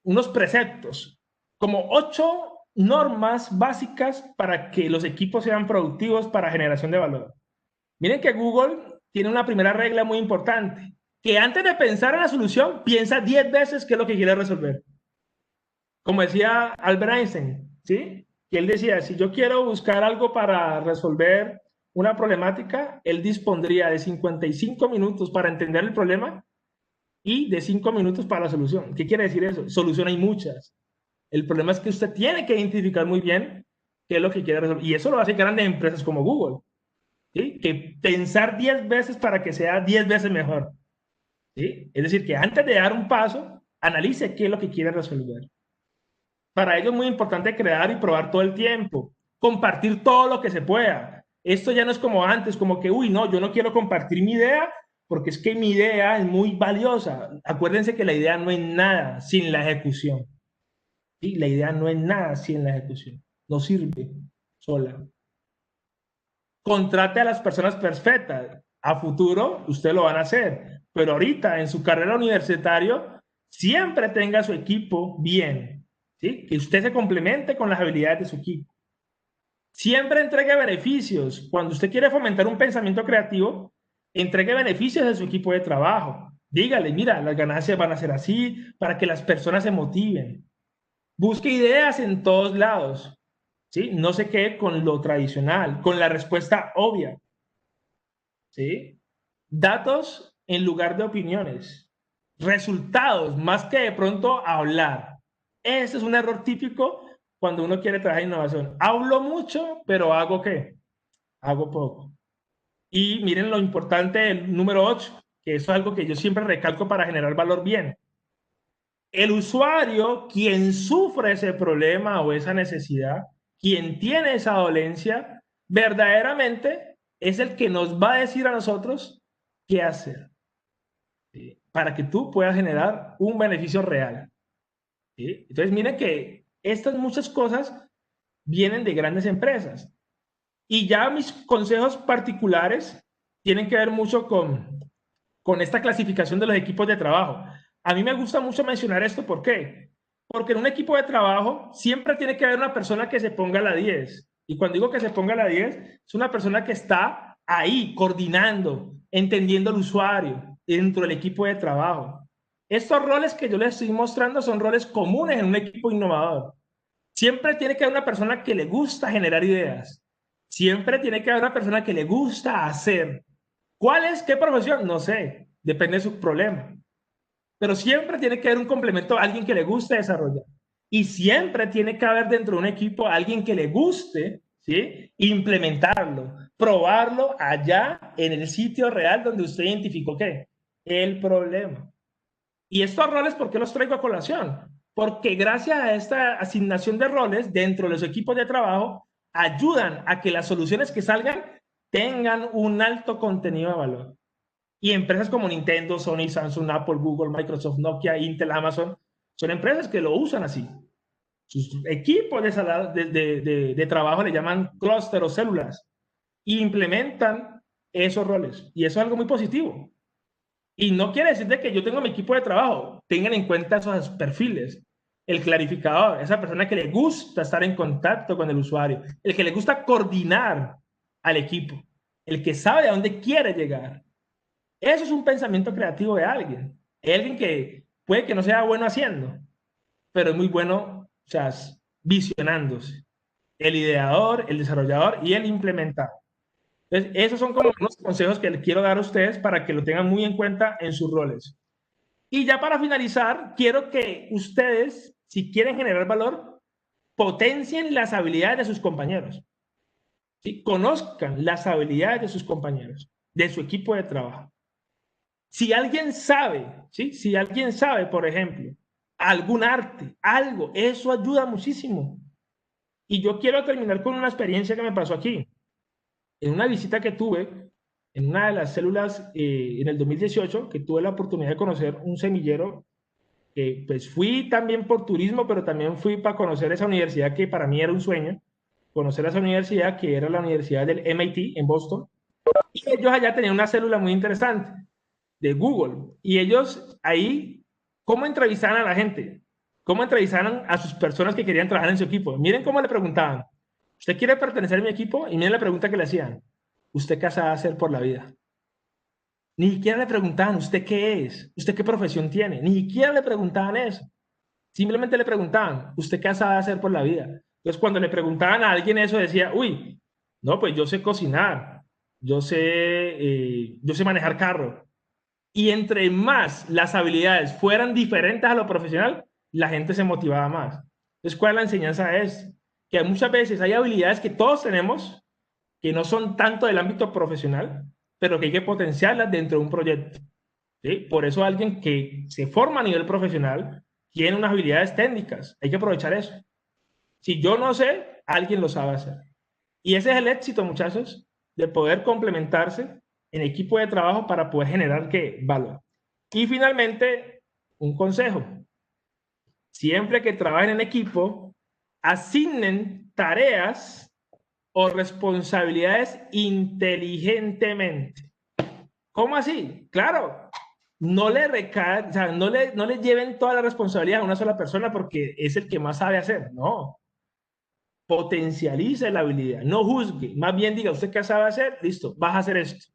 unos preceptos, como 8 normas básicas para que los equipos sean productivos para generación de valor. Miren que Google tiene una primera regla muy importante, que antes de pensar en la solución, piensa 10 veces qué es lo que quiere resolver. Como decía Albert Einstein, ¿sí? Que él decía, si yo quiero buscar algo para resolver una problemática, él dispondría de 55 minutos para entender el problema y de 5 minutos para la solución. ¿Qué quiere decir eso? Solución hay muchas. El problema es que usted tiene que identificar muy bien qué es lo que quiere resolver. Y eso lo hace grandes empresas como Google. ¿Sí? Que pensar 10 veces para que sea 10 veces mejor. ¿Sí? Es decir, que antes de dar un paso, analice qué es lo que quiere resolver. Para ello es muy importante crear y probar todo el tiempo, compartir todo lo que se pueda. Esto ya no es como antes, como que, uy, no, yo no quiero compartir mi idea porque es que mi idea es muy valiosa. Acuérdense que la idea no es nada sin la ejecución. ¿Sí? La idea no es nada sin la ejecución. No sirve sola. Contrate a las personas perfectas. A futuro, usted lo van a hacer. Pero ahorita, en su carrera universitaria, siempre tenga su equipo bien. ¿Sí? Que usted se complemente con las habilidades de su equipo. Siempre entregue beneficios. Cuando usted quiere fomentar un pensamiento creativo, entregue beneficios a su equipo de trabajo. Dígale, mira, las ganancias van a ser así, para que las personas se motiven. Busque ideas en todos lados. ¿Sí? No se quede con lo tradicional, con la respuesta obvia. ¿Sí? Datos en lugar de opiniones. resultados más que de pronto hablar. Ese es un error típico cuando uno quiere trabajar innovación. Hablo mucho, pero ¿hago qué? Hago poco. Y miren lo importante del número 8, que eso es algo que yo siempre recalco para generar valor bien. El usuario, quien sufre ese problema o esa necesidad, quien tiene esa dolencia, verdaderamente es el que nos va a decir a nosotros qué hacer, ¿sí? Para que tú puedas generar un beneficio real, ¿sí? Entonces, miren que estas muchas cosas vienen de grandes empresas. Y ya mis consejos particulares tienen que ver mucho con esta clasificación de los equipos de trabajo. A mí me gusta mucho mencionar esto, ¿por qué? Porque en un equipo de trabajo siempre tiene que haber una persona que se ponga a la 10. Y cuando digo que se ponga a la 10, es una persona que está ahí coordinando, entendiendo al usuario dentro del equipo de trabajo. Estos roles que yo les estoy mostrando son roles comunes en un equipo innovador. Siempre tiene que haber una persona que le gusta generar ideas. Siempre tiene que haber una persona que le gusta hacer. ¿Cuál es? ¿Qué profesión? No sé. Depende de su problema. Pero siempre tiene que haber un complemento a alguien que le guste desarrollar. Y siempre tiene que haber dentro de un equipo a alguien que le guste, ¿sí? Implementarlo, probarlo allá en el sitio real donde usted identificó ¿qué? El problema. Y estos roles, ¿por qué los traigo a colación? Porque gracias a esta asignación de roles dentro de los equipos de trabajo, ayudan a que las soluciones que salgan tengan un alto contenido de valor. Y empresas como Nintendo, Sony, Samsung, Apple, Google, Microsoft, Nokia, Intel, Amazon, son empresas que lo usan así. Sus equipos de trabajo le llaman clúster o células y implementan esos roles. Y eso es algo muy positivo. Y no quiere decir de que yo tengo mi equipo de trabajo. Tengan en cuenta esos perfiles. El clarificador, esa persona que le gusta estar en contacto con el usuario, el que le gusta coordinar al equipo, el que sabe a dónde quiere llegar. Eso es un pensamiento creativo de alguien. Alguien que puede que no sea bueno haciendo, pero es muy bueno, o sea, visionándose. El ideador, el desarrollador y el implementador. Entonces, esos son como unos consejos que les quiero dar a ustedes para que lo tengan muy en cuenta en sus roles. Y ya para finalizar, quiero que ustedes, si quieren generar valor, potencien las habilidades de sus compañeros. ¿Sí? Conozcan las habilidades de sus compañeros, de su equipo de trabajo. Si alguien sabe, ¿sí? Si alguien sabe, por ejemplo, algún arte, algo, eso ayuda muchísimo. Y yo quiero terminar con una experiencia que me pasó aquí. En una visita que tuve, en una de las células en el 2018, que tuve la oportunidad de conocer un semillero, pues fui también por turismo, pero también fui para conocer esa universidad que para mí era un sueño, conocer esa universidad que era la Universidad del MIT en Boston. Y ellos allá tenían una célula muy interesante de Google. Y ellos ahí, ¿cómo entrevistaban a la gente? ¿Cómo entrevistaban a sus personas que querían trabajar en su equipo? Miren cómo le preguntaban. ¿Usted quiere pertenecer a mi equipo? Y miren la pregunta que le hacían. ¿Usted qué sabe hacer por la vida? Ni siquiera le preguntaban, ¿usted qué es? ¿Usted qué profesión tiene? Ni siquiera le preguntaban eso. Simplemente le preguntaban, ¿usted qué sabe hacer por la vida? Entonces, cuando le preguntaban a alguien eso, decía, uy, no, pues yo sé cocinar, yo sé manejar carro. Y entre más las habilidades fueran diferentes a lo profesional, la gente se motivaba más. Entonces, ¿cuál es la enseñanza de esto? Que muchas veces hay habilidades que todos tenemos que no son tanto del ámbito profesional, pero que hay que potenciarlas dentro de un proyecto. ¿Sí? Por eso alguien que se forma a nivel profesional tiene unas habilidades técnicas. Hay que aprovechar eso. Si yo no sé, alguien lo sabe hacer. Y ese es el éxito, muchachos, de poder complementarse en equipo de trabajo para poder generar ¿qué? Valor. Y finalmente, un consejo. Siempre que trabajen en equipo, asignen tareas o responsabilidades inteligentemente. ¿Cómo así? Claro, no le recae, o sea, no le lleven toda la responsabilidad a una sola persona porque es el que más sabe hacer. No. Potencialice la habilidad, no juzgue, más bien diga, ¿usted qué sabe hacer? Listo, vas a hacer esto.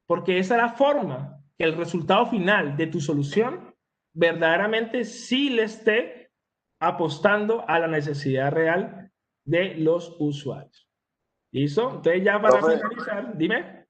Porque esa es la forma que el resultado final de tu solución verdaderamente sí le esté apostando a la necesidad real de los usuarios. ¿Listo? Entonces ya para finalizar, dime.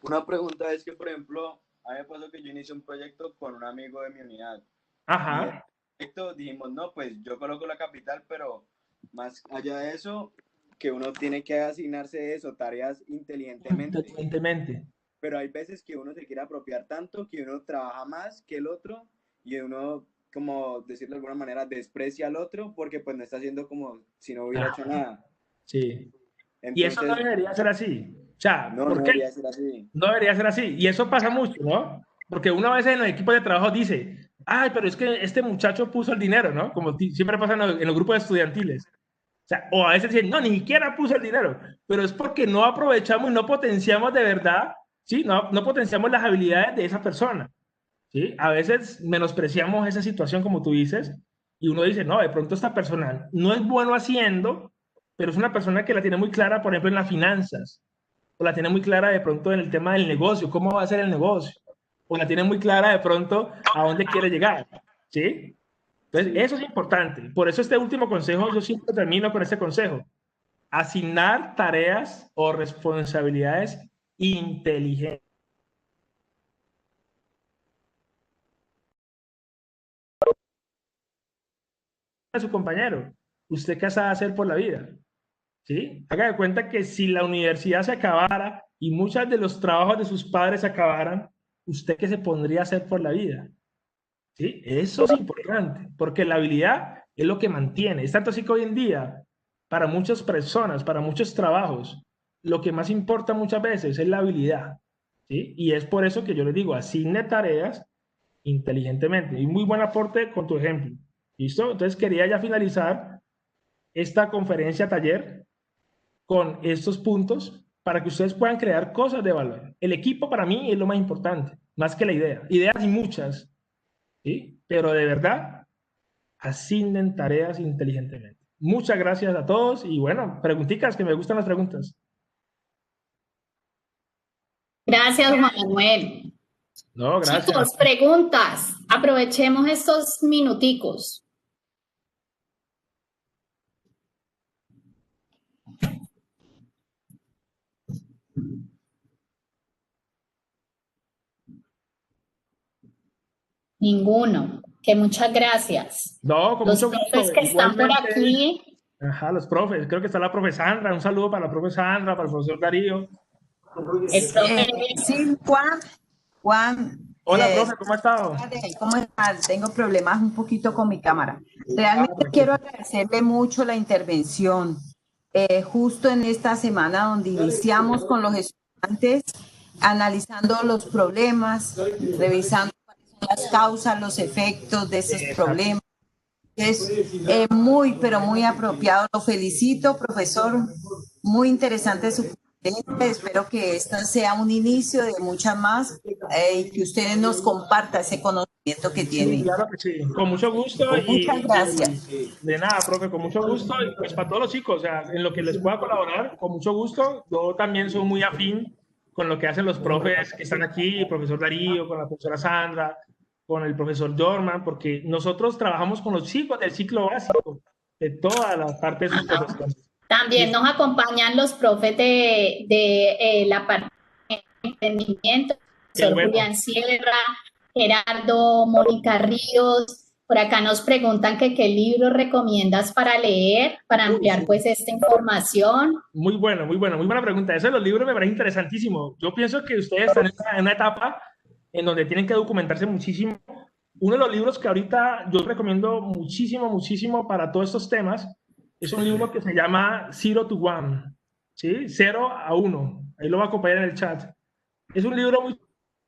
Una pregunta es que, por ejemplo, a mí me pasó que yo inicié un proyecto con un amigo de mi unidad.
Ajá.
Y en el proyecto dijimos, no, pues yo coloco la capital, pero más allá de eso, que uno tiene que asignarse eso, tareas inteligentemente.
Inteligentemente.
Pero hay veces que uno se quiere apropiar tanto que uno trabaja más que el otro y uno, como decirlo de alguna manera, desprecia al otro porque pues no está haciendo como si no hubiera hecho nada.
Sí. Y eso no
Entonces,
debería ser así. O sea,
no,
¿por
no
qué?
debería ser así.
No debería ser así. Y eso pasa mucho, ¿no? Porque uno a veces en los equipos de trabajo dice, ay, pero es que este muchacho puso el dinero, ¿no? Como siempre pasa en los grupos estudiantiles. O sea, o a veces dicen, no, ni siquiera puso el dinero. Pero es porque no aprovechamos y no potenciamos de verdad, ¿sí? No potenciamos las habilidades de esa persona, ¿sí? A veces menospreciamos esa situación, como tú dices, y uno dice, no, de pronto esta persona no es bueno haciendo, pero es una persona que la tiene muy clara, por ejemplo, en las finanzas, o la tiene muy clara de pronto en el tema del negocio, cómo va a ser el negocio, o la tiene muy clara de pronto a dónde quiere llegar, ¿sí? Entonces, eso es importante. Por eso este último consejo, yo siempre termino con este consejo. Asignar tareas o responsabilidades inteligentes a su compañero. ¿Usted qué sabe hacer por la vida? ¿Sí? Haga de cuenta que si la universidad se acabara y muchos de los trabajos de sus padres se acabaran, ¿usted qué se pondría a hacer por la vida? ¿Sí? Eso es importante, porque la habilidad es lo que mantiene. Es tanto así que hoy en día, para muchas personas, para muchos trabajos, lo que más importa muchas veces es la habilidad. ¿Sí? Y es por eso que yo les digo, asigne tareas inteligentemente. Y muy buen aporte con tu ejemplo. ¿Listo? Entonces quería ya finalizar esta conferencia taller con estos puntos para que ustedes puedan crear cosas de valor. El equipo para mí es lo más importante, más que la idea. Ideas hay muchas, ¿sí? Pero de verdad, asignen tareas inteligentemente. Muchas gracias a todos y bueno, preguntitas, que me gustan las preguntas.
Gracias, Juan Manuel.
No, gracias.
Chicos, preguntas. Aprovechemos estos minuticos. Ninguno. Que muchas gracias.
No, con
Los
mucho gusto.
profes que están por
Igualmente,
aquí.
ajá, los profes. Creo que está la profe Sandra. Un saludo para la profe Sandra, para el profesor Darío.
El profe
Sí, Juan,
Hola, profe, ¿cómo ha estado?
¿cómo estás? Tengo problemas un poquito con mi cámara. Realmente quiero agradecerle mucho la intervención. Justo en esta semana donde iniciamos con los estudiantes, analizando los problemas, revisando cuáles son las causas, los efectos de esos problemas. Es muy, pero muy apropiado. Lo felicito, profesor. Muy interesante su conferencia. Espero que esta sea un inicio de muchas más y que ustedes nos compartan ese conocimiento que tienen.
Sí, claro que sí. Con mucho gusto.
Muchas gracias.
De nada, profe, con mucho gusto. Y pues para todos los chicos, o sea, en lo que les pueda colaborar, con mucho gusto. Yo también soy muy afín con lo que hacen los profes que están aquí, el profesor Darío, con la profesora Sandra, con el profesor Jorman, porque nosotros trabajamos con los chicos del ciclo básico, de toda la parte de sus profesores.
también nos acompañan los profes de la parte de emprendimiento, el profesor
bueno.
Julián Sierra, Gerardo, Mónica Ríos. Por acá nos preguntan que qué libro recomiendas para leer, para ampliar pues esta información.
Muy bueno, muy bueno, muy buena pregunta. Eso de los libros me parece interesantísimo. Yo pienso que ustedes están en una etapa en donde tienen que documentarse muchísimo. Uno de los libros que ahorita yo recomiendo muchísimo, muchísimo para todos estos temas es un libro que se llama Zero to One, ¿sí? 0 a 1. Ahí lo voy a acompañar en el chat. Es un libro muy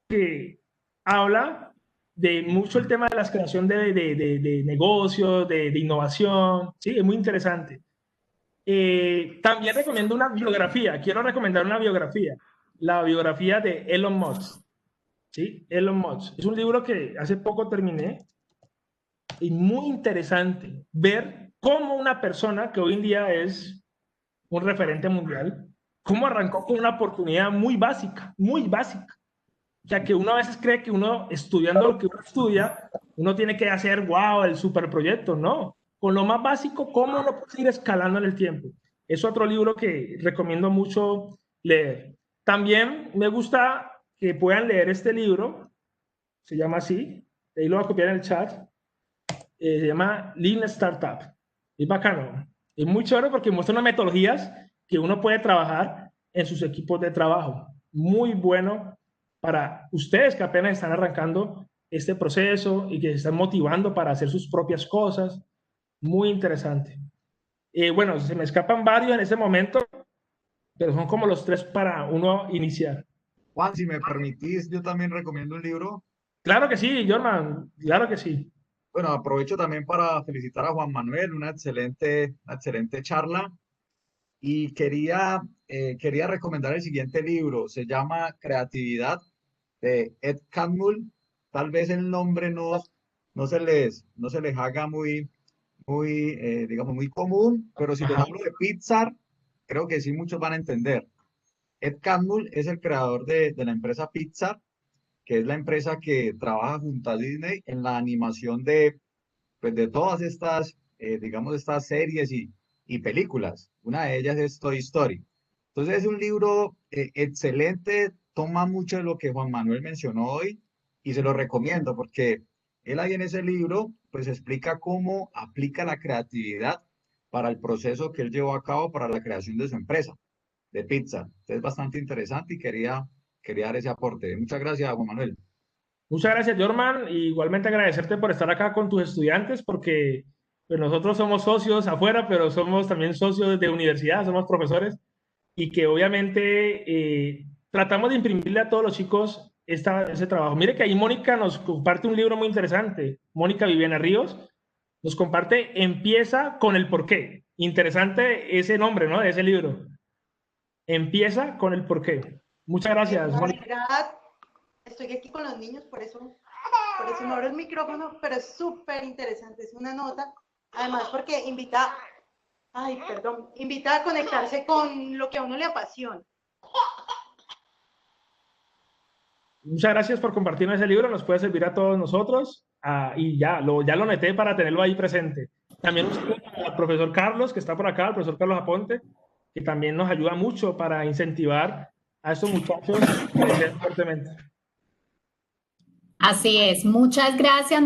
que habla de mucho el tema de la creación de negocios, de innovación, ¿sí? Es muy interesante. También recomiendo una biografía, quiero recomendar una biografía, la biografía de Elon Musk, ¿sí? Elon Musk. Es un libro que hace poco terminé y muy interesante ver cómo una persona que hoy en día es un referente mundial, cómo arrancó con una oportunidad muy básica, muy básica. O sea, que uno a veces cree que uno estudiando lo que uno estudia, uno tiene que hacer, wow, el superproyecto, no. Con lo más básico, ¿cómo uno puede ir escalando en el tiempo? Es otro libro que recomiendo mucho leer. También me gusta que puedan leer este libro se llama así, ahí lo voy a copiar en el chat, se llama Lean Startup. Es bacano, es muy chévere porque muestra unas metodologías que uno puede trabajar en sus equipos de trabajo. Muy bueno para ustedes que apenas están arrancando este proceso y que se están motivando para hacer sus propias cosas. Muy interesante. Bueno, se me escapan varios en este momento, pero son como los 3 para uno iniciar.
Juan, si me permitís, yo también recomiendo un libro.
Claro que sí, Jorman, claro que sí.
Bueno, aprovecho también para felicitar a Juan Manuel, una excelente charla. Y quería recomendar el siguiente libro. Se llama Creatividad, de Ed Catmull. Tal vez el nombre no se les haga digamos, muy común, pero si les hablo de Pixar, creo que sí muchos van a entender. Ed Catmull es el creador de la empresa Pixar, que es la empresa que trabaja junto a Disney en la animación pues, de todas estas, digamos, estas series y películas. Una de ellas es Toy Story. Entonces es un libro excelente, toma mucho de lo que Juan Manuel mencionó hoy y se lo recomiendo porque él ahí en ese libro pues explica cómo aplica la creatividad para el proceso que él llevó a cabo para la creación de su empresa, de Pixar. Entonces es bastante interesante y quería dar ese aporte. Muchas gracias, Juan Manuel.
Muchas gracias, Jorman. Igualmente agradecerte por estar acá con tus estudiantes, porque pues, nosotros somos socios afuera, pero somos también socios de universidad, somos profesores, y que obviamente tratamos de imprimirle a todos los chicos ese trabajo. Mire que ahí Mónica nos comparte un libro muy interesante. Mónica Viviana Ríos nos comparte Empieza con el porqué. Interesante ese nombre, ¿no? De ese libro. Empieza con el porqué. Muchas gracias, Mónica.
Estoy aquí con los niños, por eso no abro el micrófono, pero es súper interesante, es una nota, además porque invita a conectarse con lo que a uno le apasiona.
Muchas gracias por compartirnos ese libro, nos puede servir a todos nosotros y ya lo noté para tenerlo ahí presente. También un saludo al profesor Carlos, que está por acá, el profesor Carlos Aponte, que también nos ayuda mucho para incentivar a estos muchachos a crecer fuertemente.
Así es, muchas gracias,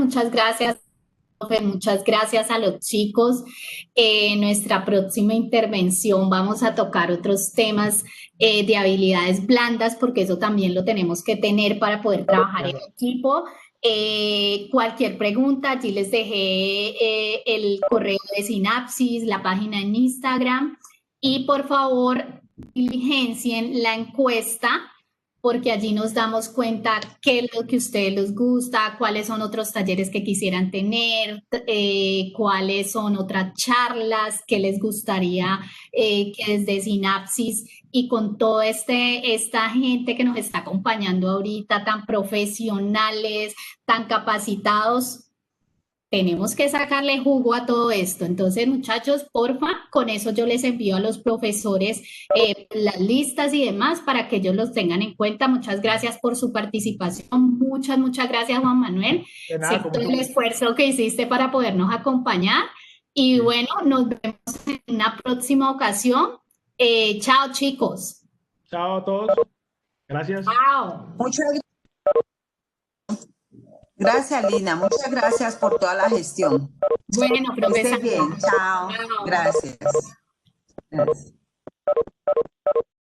profe, muchas gracias a los chicos. En nuestra próxima intervención vamos a tocar otros temas de habilidades blandas, porque eso también lo tenemos que tener para poder trabajar en equipo. Cualquier pregunta, allí les dejé el correo de Sinapsis, la página en Instagram, y por favor diligencien la encuesta, porque allí nos damos cuenta qué es lo que a ustedes les gusta, cuáles son otros talleres que quisieran tener, cuáles son otras charlas que les gustaría que desde Sinapsis y con toda esta gente que nos está acompañando ahorita, tan profesionales, tan capacitados, tenemos que sacarle jugo a todo esto. Entonces, muchachos, porfa, con eso yo les envío a los profesores las listas y demás para que ellos los tengan en cuenta. Muchas gracias por su participación. Muchas gracias, Juan Manuel. Sé todo el esfuerzo que hiciste para podernos acompañar. Y bueno, nos vemos en una próxima ocasión. Chao, chicos.
Chao a todos. Gracias.
Chao.
Muchas gracias, Lina. Muchas gracias por toda la gestión.
Bueno, profesor.
Esté bien. Chao. Gracias.